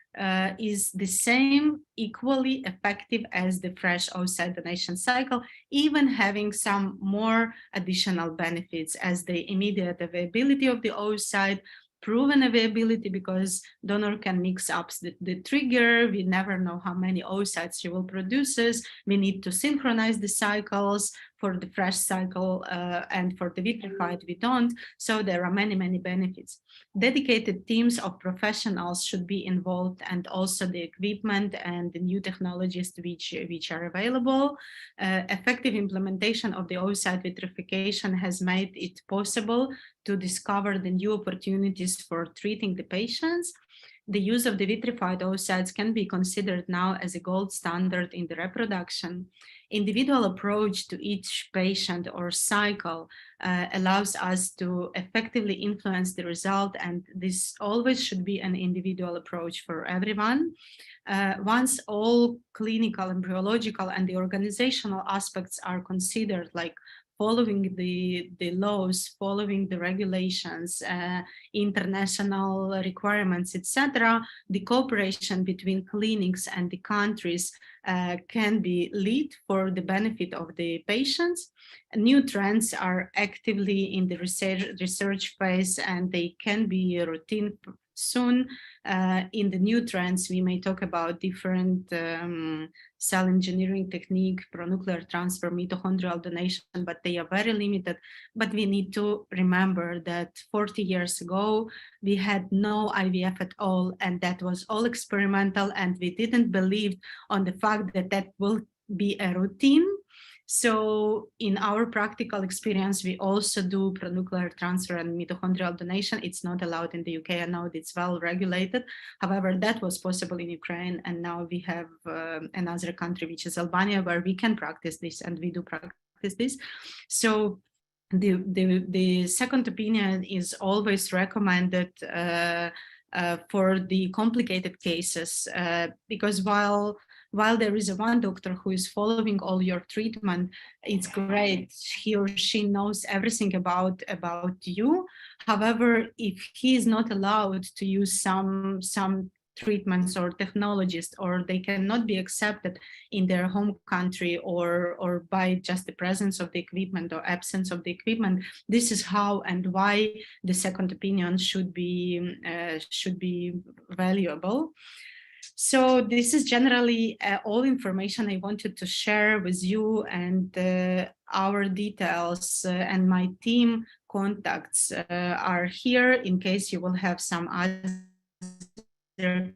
is the same, equally effective as the fresh oocyte donation cycle, even having some more additional benefits as the immediate availability of the oocyte, proven availability because donor can mix up the trigger. We never know how many oocytes she will produce. We need to synchronize the cycles for the fresh cycle and for the vitrified we don't. So there are many benefits. Dedicated teams of professionals should be involved, and also the equipment and the new technologies which are available. Effective implementation of the oocyte vitrification has made it possible to discover the new opportunities for treating the patients. The use of the vitrified oocytes can be considered now as a gold standard in the reproduction. Individual approach to each patient or cycle allows us to effectively influence the result, and this always should be an individual approach for everyone. Once all clinical, embryological, and the organizational aspects are considered, like following the laws, following the regulations, international requirements, etc., the cooperation between clinics and the countries can be lead for the benefit of the patients. New trends are actively in the research phase, and they can be routine soon. In the new trends, we may talk about different cell engineering technique, pronuclear transfer, mitochondrial donation, but they are very limited. But we need to remember that 40 years ago, we had no IVF at all, and that was all experimental, and we didn't believe on the fact that that will be a routine. So in our practical experience, we also do pronuclear transfer and mitochondrial donation. It's not allowed in the UK, and now it's well regulated. However, that was possible in Ukraine, and now we have another country, which is Albania, where we can practice this, and we do practice this. So the second opinion is always recommended for the complicated cases, because while there is one doctor who is following all your treatment, it's great. He or she knows everything about you. However, if he is not allowed to use some treatments or technologies, or they cannot be accepted in their home country, or by just the presence of the equipment or absence of the equipment, this is how and why the second opinion should be valuable. So this is generally all information I wanted to share with you, and our details and my team contacts are here in case you will have some other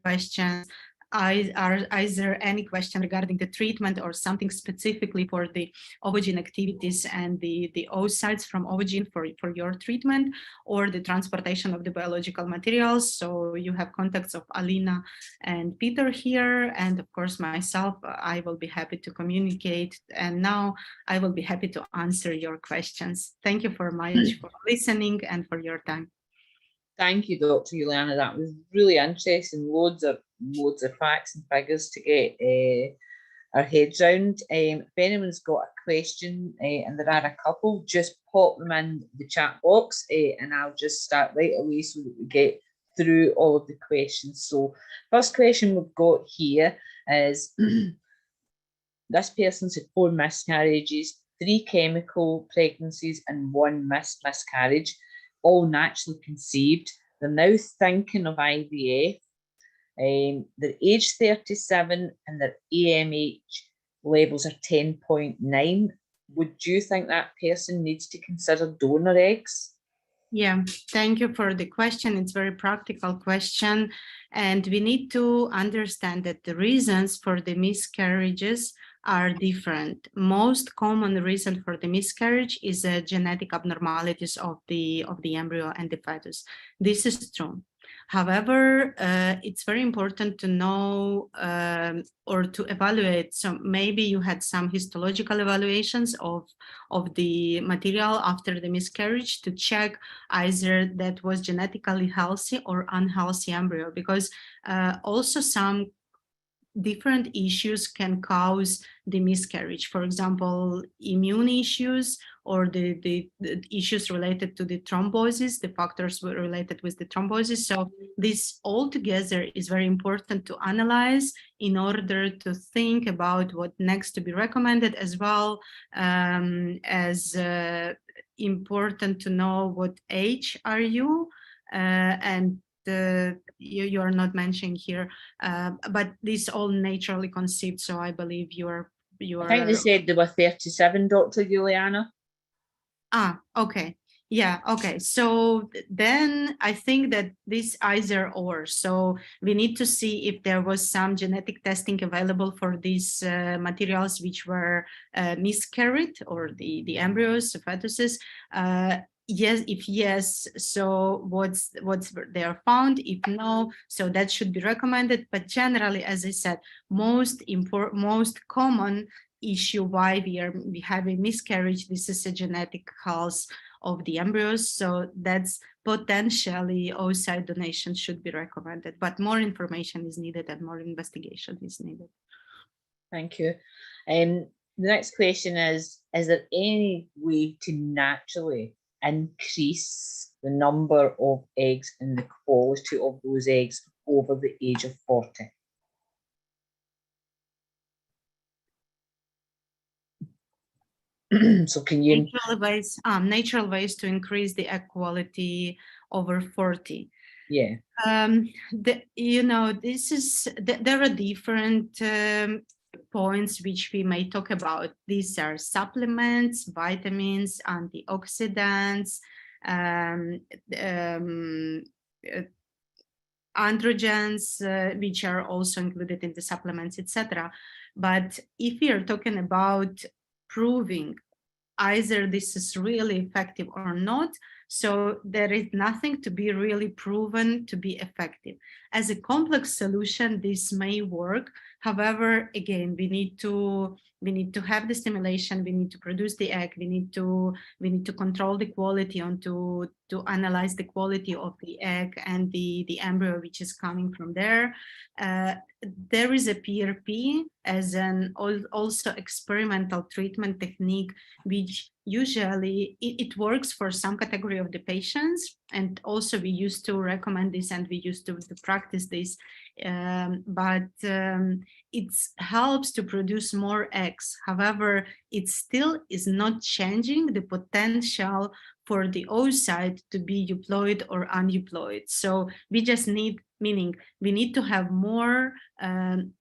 questions. Is there any question regarding the treatment or something specifically for the Ovogene activities and the oocytes from Ovogene for your treatment, or the transportation of the biological materials? So you have contacts of Alina and Peter here, and of course myself. I will be happy to communicate, and now I will be happy to answer your questions. Thank you for much for listening and for your time. Thank you, Dr. Uliana. That was really interesting. Loads of facts and figures to get our heads round. If anyone's got a question, and there are a couple, just pop them in the chat box, and I'll just start right away so that we get through all of the questions. So, first question we've got here is this person's had 4 miscarriages, 3 chemical pregnancies, and 1 miscarriage, all naturally conceived. They're now thinking of IVF. They're age 37 and their AMH levels are 10.9. Would you think that person needs to consider donor eggs? Yeah, thank you for the question. It's a very practical question. And we need to understand that the reasons for the miscarriages are different. Most common reason for the miscarriage is genetic abnormalities of the embryo and the fetus. This is true. However, it's very important to know or to evaluate. So maybe you had some histological evaluations of the material after the miscarriage to check either that was genetically healthy or unhealthy embryo, because also some different issues can cause the miscarriage. For example, immune issues or the issues related to the thrombosis, the factors were related with the thrombosis. So this all together is very important to analyze in order to think about what next to be recommended, as well as important to know what age are you, and you are not mentioning here, but this all naturally conceived. So I believe you are. I think they said they were 37, Dr. Uliana. Okay. Yeah, okay. So then I think that this either or. So we need to see if there was some genetic testing available for these materials which were miscarried, or the embryos, the fetuses. Yes, if yes, so what's they are found? If no, so that should be recommended. But generally, as I said, most common issue why we have a miscarriage, this is a genetic cause of the embryos. So that's potentially oocyte donation should be recommended, but more information is needed and more investigation is needed. Thank you. The next question is there any way to naturally increase the number of eggs and the quality of those eggs over the age of 40? So can you natural ways to increase the egg quality over 40? Yeah. This is there are different points which we may talk about. These are supplements, vitamins, antioxidants, androgens, which are also included in the supplements, etc. But if we are talking about proving either this is really effective or not, so there is nothing to be really proven to be effective. As a complex solution, this may work. However, again, we need to have the stimulation, we need to produce the egg, we need to control the quality and to analyze the quality of the egg and the embryo which is coming from there. There is a PRP as an also experimental treatment technique, which usually it works for some category of the patients, and also we used to recommend this and we used to practice this, but it helps to produce more eggs. However, it still is not changing the potential for the oocyte to be euploid or uneuploid. So we just need, meaning we need to have more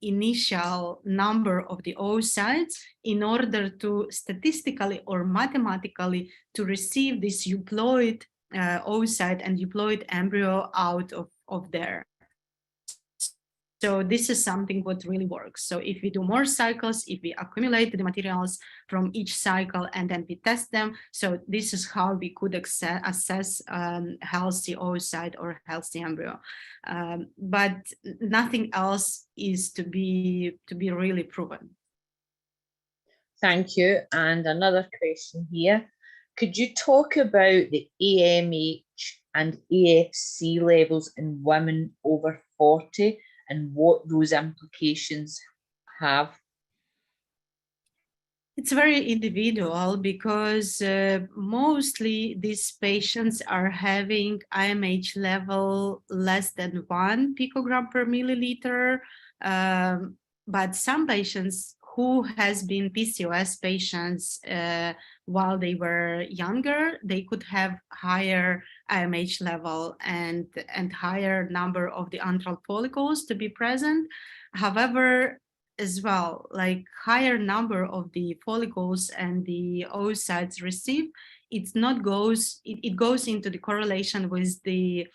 initial number of the oocytes in order to statistically or mathematically to receive this euploid oocyte and euploid embryo out of there. So this is something what really works. So if we do more cycles, if we accumulate the materials from each cycle and then we test them, so this is how we could assess healthy oocyte or healthy embryo. But nothing else is to be really proven. Thank you. And another question here. Could you talk about the AMH and AFC levels in women over 40 and what those implications have? It's very individual because mostly these patients are having IMH level less than 1 picogram per milliliter. But some patients who has been PCOS patients while they were younger, they could have higher IMH level and higher number of the antral follicles to be present. However, as well, like higher number of the follicles and the oocytes received, it goes into the correlation with the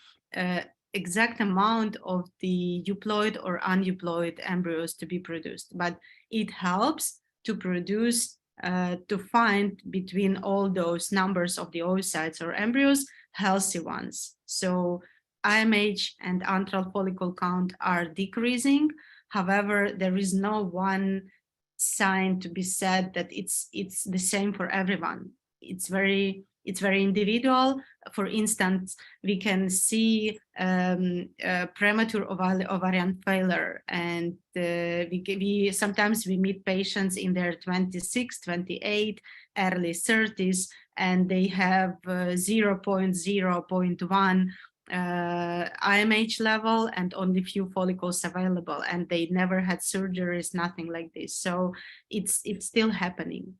exact amount of the euploid or uneuploid embryos to be produced, but it helps to produce to find between all those numbers of the oocytes or embryos healthy ones. So IMH and antral follicle count are decreasing. However, there is no one sign to be said that it's the same for everyone. It's very individual. For instance, we can see premature ovarian failure, and we sometimes we meet patients in their 26, 28, early 30s, and they have 0.1 IMH level and only few follicles available, and they never had surgeries, nothing like this. So it's still happening.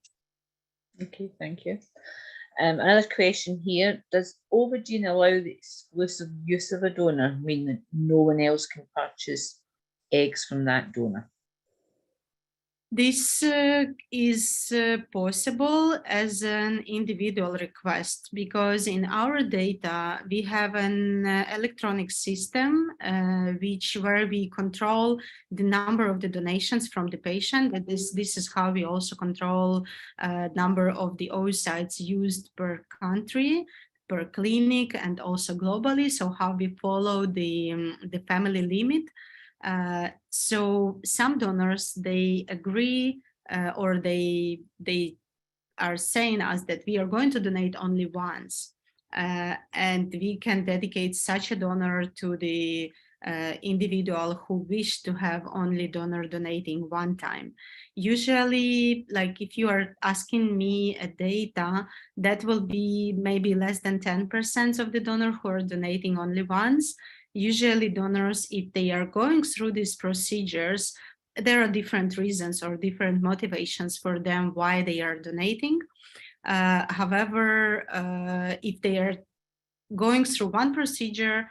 Okay, thank you. Another question here. Does Ovogene allow the exclusive use of a donor when no one else can purchase eggs from that donor? This is possible as an individual request, because in our data we have an electronic system where we control the number of the donations from the patient. And this is how we also control number of the oocytes used per country, per clinic, and also globally. So how we follow the family limit. So some donors, they agree or they are saying us that we are going to donate only once, and we can dedicate such a donor to the individual who wish to have only donor donating one time. Usually, like if you are asking me a data, that will be maybe less than 10% of the donor who are donating only once. Usually donors, if they are going through these procedures, there are different reasons or different motivations for them why they are donating. However, if they are going through one procedure,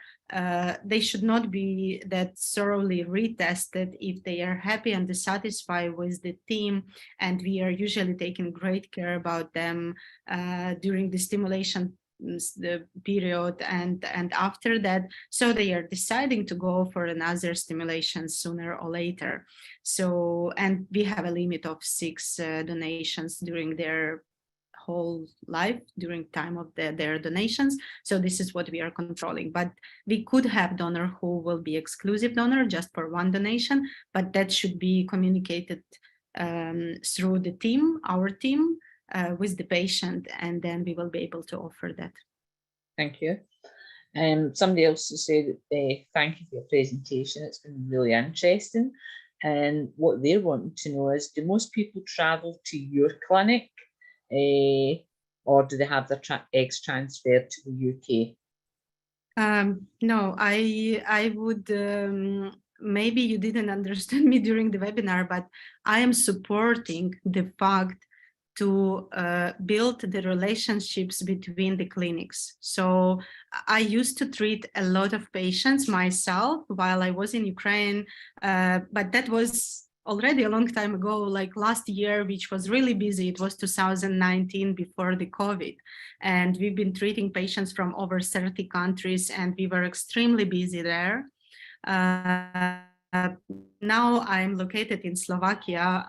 they should not be that thoroughly retested. If they are happy and dissatisfied with the team, and we are usually taking great care about them during the stimulation the period and after that, so they are deciding to go for another stimulation sooner or later. So, and we have a limit of 6 donations during their whole life, during time of their donations. So this is what we are controlling. But we could have donor who will be exclusive donor just for one donation, but that should be communicated through the team, our team, with the patient, and then we will be able to offer that. Thank you. Somebody else has said, thank you for your presentation. It's been really interesting. And what they're wanting to know is, do most people travel to your clinic or do they have their eggs transferred to the UK? No, I would, maybe you didn't understand me during the webinar, but I am supporting the fact to build the relationships between the clinics. So I used to treat a lot of patients myself while I was in Ukraine, but that was already a long time ago, like last year, which was really busy. It was 2019 before the COVID. And we've been treating patients from over 30 countries, and we were extremely busy there. Now I'm located in Slovakia.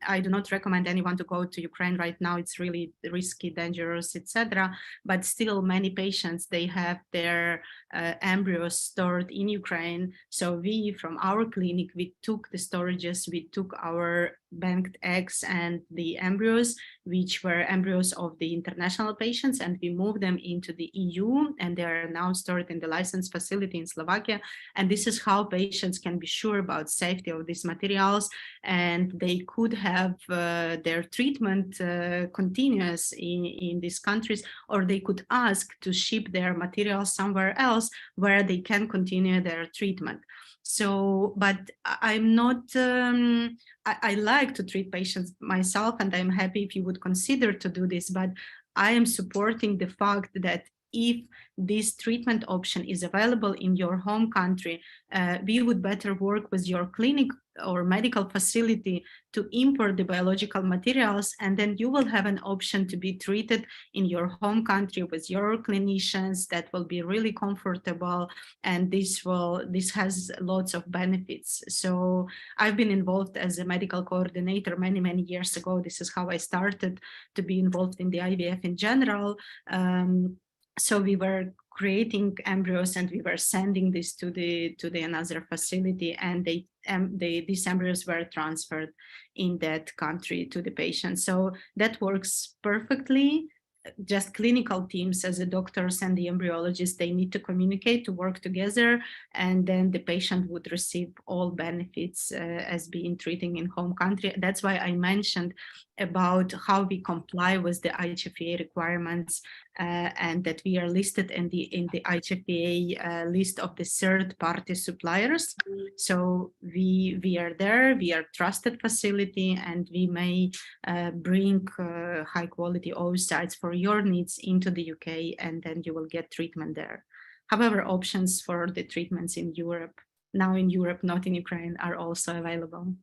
I do not recommend anyone to go to Ukraine right now. It's really risky, dangerous, etc. But still, many patients, they have their embryos stored in Ukraine. So we, from our clinic, we took the storages, we took our banked eggs and the embryos, which were embryos of the international patients, and we moved them into the EU, and they are now stored in the licensed facility in Slovakia. And this is how patients can be sure about safety of these materials, and they could have their treatment continuous in these countries, or they could ask to ship their materials somewhere else where they can continue their treatment. So, but I'm not, I like to treat patients myself, and I'm happy if you would consider to do this, but I am supporting the fact that if this treatment option is available in your home country, we would better work with your clinic or medical facility to import the biological materials, and then you will have an option to be treated in your home country with your clinicians. That will be really comfortable, and this has lots of benefits. So I've been involved as a medical coordinator many years ago. This is how I started to be involved in the IVF in general. So we were creating embryos, and we were sending this to the another facility, and these embryos were transferred in that country to the patient. So that works perfectly. Just clinical teams as the doctors and the embryologists, they need to communicate, to work together, and then the patient would receive all benefits as being treating in home country. That's why I mentioned about how we comply with the IHFA requirements, and that we are listed in the IHFA list of the third-party suppliers. So we are there, we are trusted facility, and we may bring high-quality oocytes for your needs into the UK, and then you will get treatment there. However, options for the treatments in Europe, now in Europe, not in Ukraine, are also available.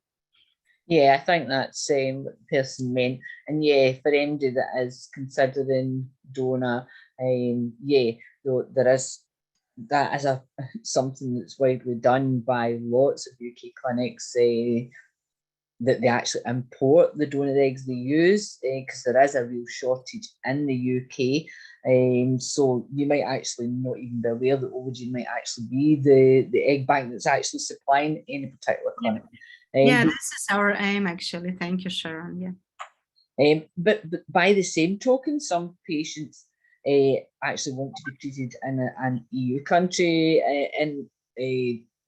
Yeah, I think that's what the person meant. And yeah, for anybody that is considering donor, yeah, there is, that is something that's widely done by lots of UK clinics, that they actually import the donor eggs they use, because there is a real shortage in the UK. So you might actually not even be aware that Ovogene might actually be the egg bank that's actually supplying any particular clinic. Yeah, this is our aim, actually. Thank you, Sharon. Yeah. But by the same token, some patients actually want to be treated in an EU country, and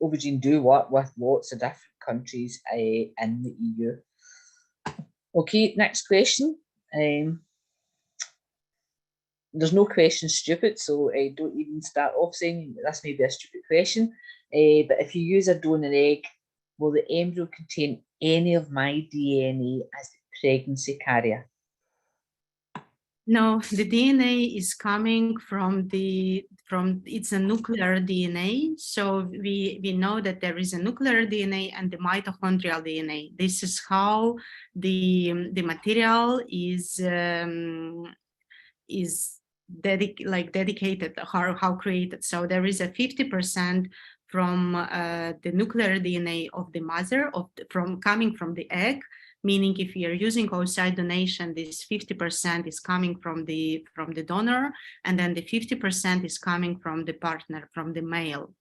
Ovogene do work with lots of different countries in the EU. Okay, next question. There's no question stupid, so don't even start off saying this may be a stupid question. But if you use a donor egg, will the embryo contain any of my DNA as the pregnancy carrier? No, the DNA is coming from it's a nuclear DNA. So we know that there is a nuclear DNA and the mitochondrial DNA. This is how the material is dedicated, how created. So there is a 50% from the nuclear DNA of the mother, coming from the egg, meaning if you're using oocyte donation, this 50% is coming from the donor, and then the 50% is coming from the partner, from the male.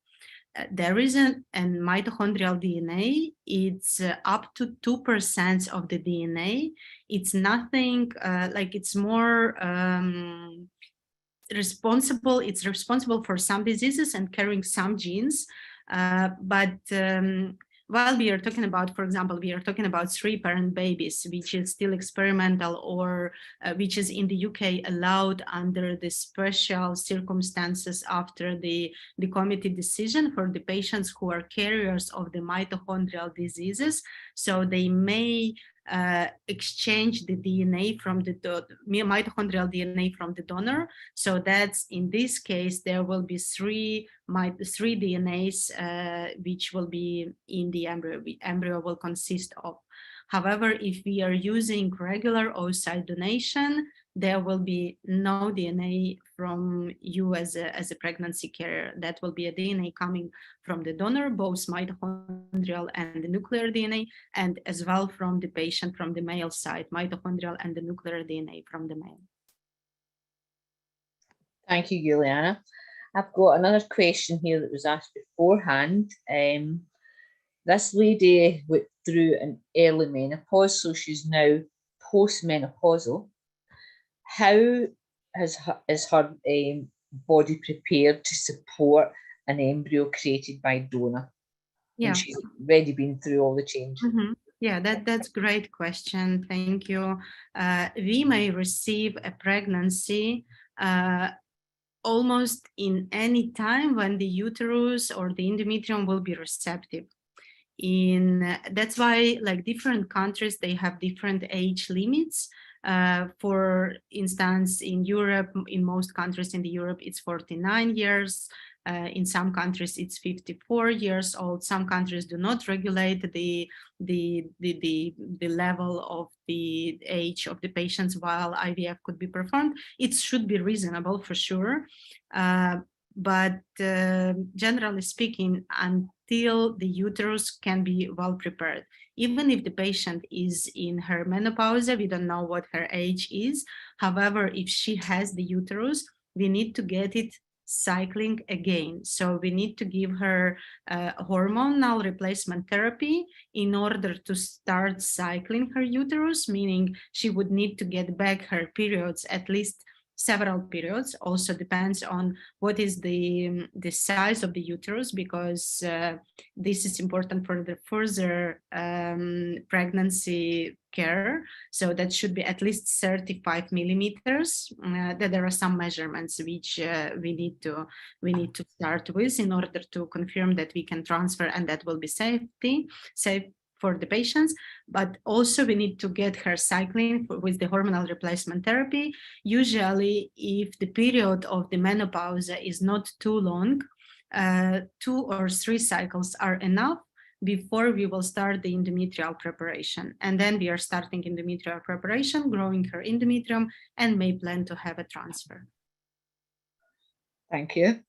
There is a mitochondrial DNA. It's up to 2% of the DNA. It's nothing it's more responsible. It's responsible for some diseases and carrying some genes. While we are talking about, for example, we are talking about 3-parent babies, which is still experimental, or which is in the UK allowed under the special circumstances after the committee decision for the patients who are carriers of the mitochondrial diseases. So they may exchange the DNA from the mitochondrial DNA from the donor. So that's in this case, there will be three DNAs which will be in the embryo. The embryo will consist of. However, if we are using regular oocyte donation, there will be no DNA from you as a pregnancy carrier. That will be a DNA coming from the donor, both mitochondrial and the nuclear DNA, and as well from the patient from the male side, mitochondrial and the nuclear DNA from the male. Thank you, Uliana. I've got another question here that was asked beforehand. This lady went through an early menopause, so she's now postmenopausal. How is her body prepared to support an embryo created by donor? Yeah, and she's already been through all the changes. Mm-hmm. Yeah, that's a great question. Thank you. We may receive a pregnancy almost in any time when the uterus or the endometrium will be receptive. That's why, like, different countries, they have different age limits. For instance, in Europe, in most countries in Europe, it's 49 years. In some countries, it's 54 years old. Some countries do not regulate the level of the age of the patients while IVF could be performed. It should be reasonable for sure. But generally speaking, until the uterus can be well prepared. Even if the patient is in her menopause, we don't know what her age is. However, if she has the uterus, we need to get it cycling again. So we need to give her hormonal replacement therapy in order to start cycling her uterus, meaning she would need to get back her periods, at least several periods. Also depends on what is the size of the uterus, because this is important for the further pregnancy care. So that should be at least 35 millimeters. That there are some measurements which we need to start with in order to confirm that we can transfer, and that will be safe for the patients. But also we need to get her cycling with the hormonal replacement therapy. Usually, if the period of the menopause is not too long, 2 or 3 cycles are enough before we will start the endometrial preparation. And then we are starting endometrial preparation, growing her endometrium, and may plan to have a transfer. Thank you.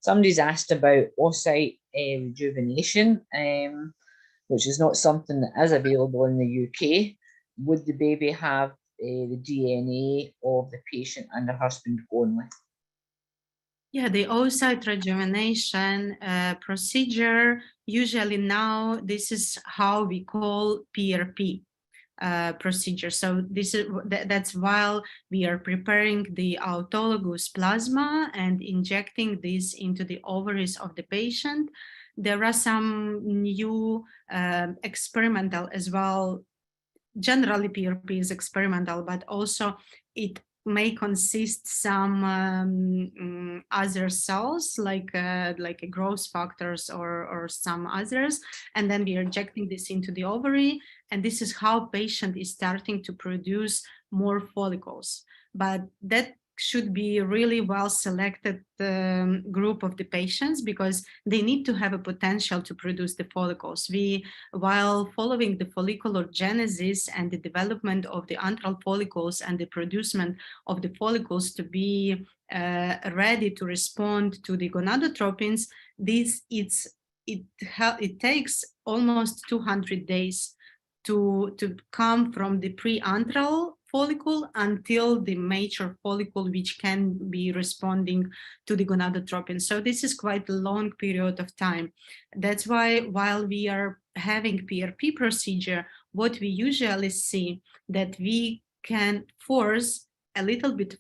Somebody's asked about oocyte rejuvenation, which is not something that is available in the UK. Would the baby have the DNA of the patient and the husband only? Yeah, the oocyte rejuvenation procedure, usually now this is how we call PRP procedure. So that's while we are preparing the autologous plasma and injecting this into the ovaries of the patient. There are some new experimental as well. Generally, PRP is experimental, but also it may consist some other cells like growth factors or some others, and then we are injecting this into the ovary, and this is how patient is starting to produce more follicles. But that should be really well selected group of the patients, because they need to have a potential to produce the follicles. While following the follicular genesis and the development of the antral follicles and the producement of the follicles to be ready to respond to the gonadotropins, it takes almost 200 days to come from the pre-antral follicle until the mature follicle, which can be responding to the gonadotropin. So this is quite a long period of time. That's why while we are having PRP procedure, what we usually see that we can force a little bit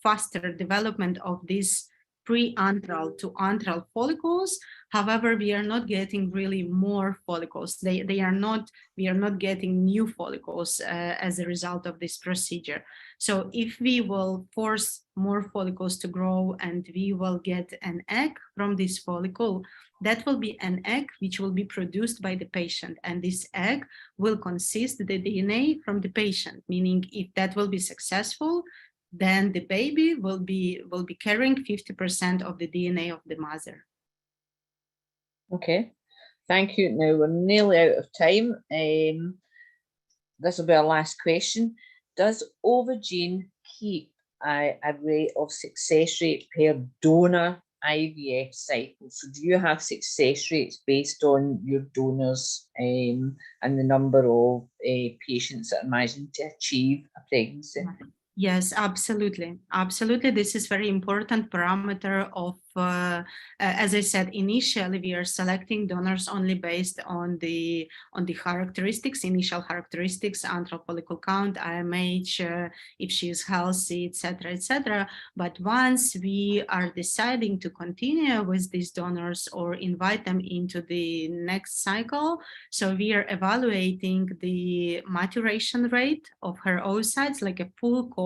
faster development of this pre-antral to antral follicles. However, we are not getting really more follicles. We are not getting new follicles as a result of this procedure. So if we will force more follicles to grow and we will get an egg from this follicle, that will be an egg which will be produced by the patient. And this egg will consist the DNA from the patient, meaning if that will be successful, then the baby will be carrying 50% of the DNA of the mother. Okay, thank you. Now we're nearly out of time. This will be our last question. Does Ovogene keep a rate of success rate per donor IVF cycle? So do you have success rates based on your donors and the number of patients that are managing to achieve a pregnancy? Yes, absolutely. Absolutely. This is very important parameter of, as I said, initially we are selecting donors only based on the characteristics, initial characteristics, antral follicle count, IMH, if she is healthy, etc., etc. But once we are deciding to continue with these donors or invite them into the next cycle, so we are evaluating the maturation rate of her oocytes, like a full cohort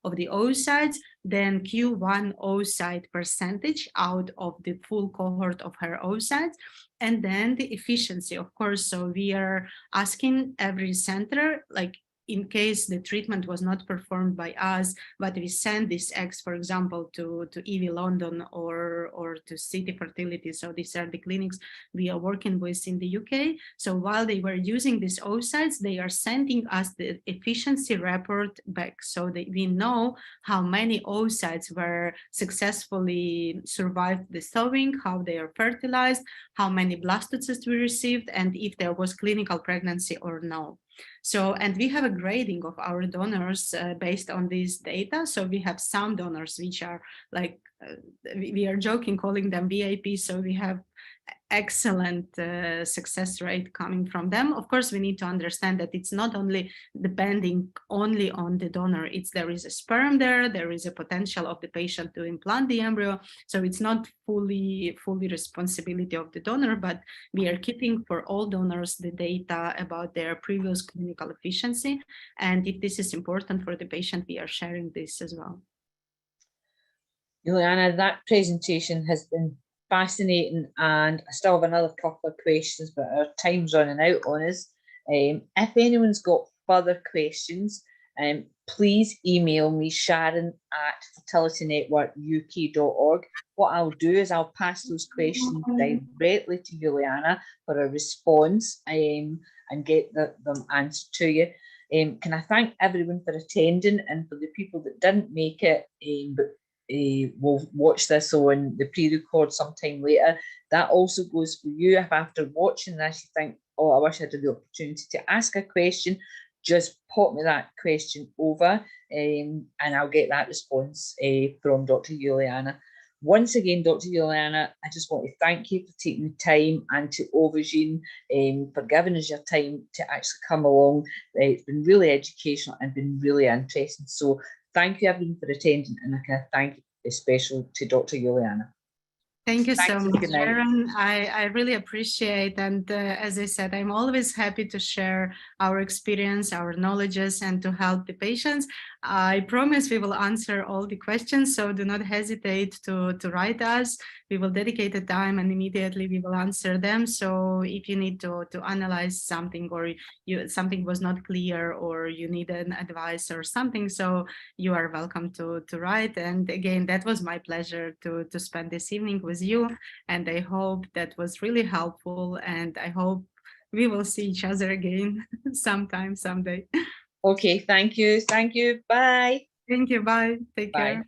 of the oocytes, then Q1 oocyte percentage out of the full cohort of her oocytes, and then the efficiency, of course. So we are asking every center, like in case the treatment was not performed by us, but we send these eggs, for example, to EV London or to City Fertility. So these are the clinics we are working with in the UK. So while they were using these oocytes, they are sending us the efficiency report back so that we know how many oocytes were successfully survived the thawing, how they are fertilized, how many blastocysts we received, and if there was clinical pregnancy or no. So, and we have a grading of our donors based on this data. So we have some donors which are like, we are joking, calling them VIP. So we have excellent success rate coming from them. Of course, we need to understand that it's not only depending only on the donor. There is a sperm there is a potential of the patient to implant the embryo. So it's not fully responsibility of the donor, but we are keeping for all donors the data about their previous clinical efficiency. And if this is important for the patient, we are sharing this as well. Uliana, that presentation has been fascinating, and I still have another couple of questions, but our time's running out on us. If anyone's got further questions, please email me, Sharon@fertilitynetworkuk.org. What I'll do is I'll pass those questions directly to Uliana for a response and get them answered to you. Can I thank everyone for attending, and for the people that didn't make it, but will watch this on the pre-record sometime later. That also goes for you. If after watching this you think, oh, I wish I had the opportunity to ask a question, just pop me that question over and I'll get that response from Dr. Uliana. Once again, Dr. Uliana, I just want to thank you for taking the time, and to Ovogene for giving us your time to actually come along. It's been really educational and been really interesting. So thank you everyone for attending, and I thank you especially to Dr. Uliana. Thank you so much, Sharon. I really appreciate, and as I said, I'm always happy to share our experience, our knowledges, and to help the patients. I promise we will answer all the questions, so do not hesitate to write us. We will dedicate the time and immediately we will answer them. So if you need to analyze something, or something was not clear, or you need an advice or something, so you are welcome to write. And again, that was my pleasure to spend this evening with you, and I hope that was really helpful, and I hope we will see each other again sometime, someday. Okay, thank you. Bye. Thank you. Bye. Take care.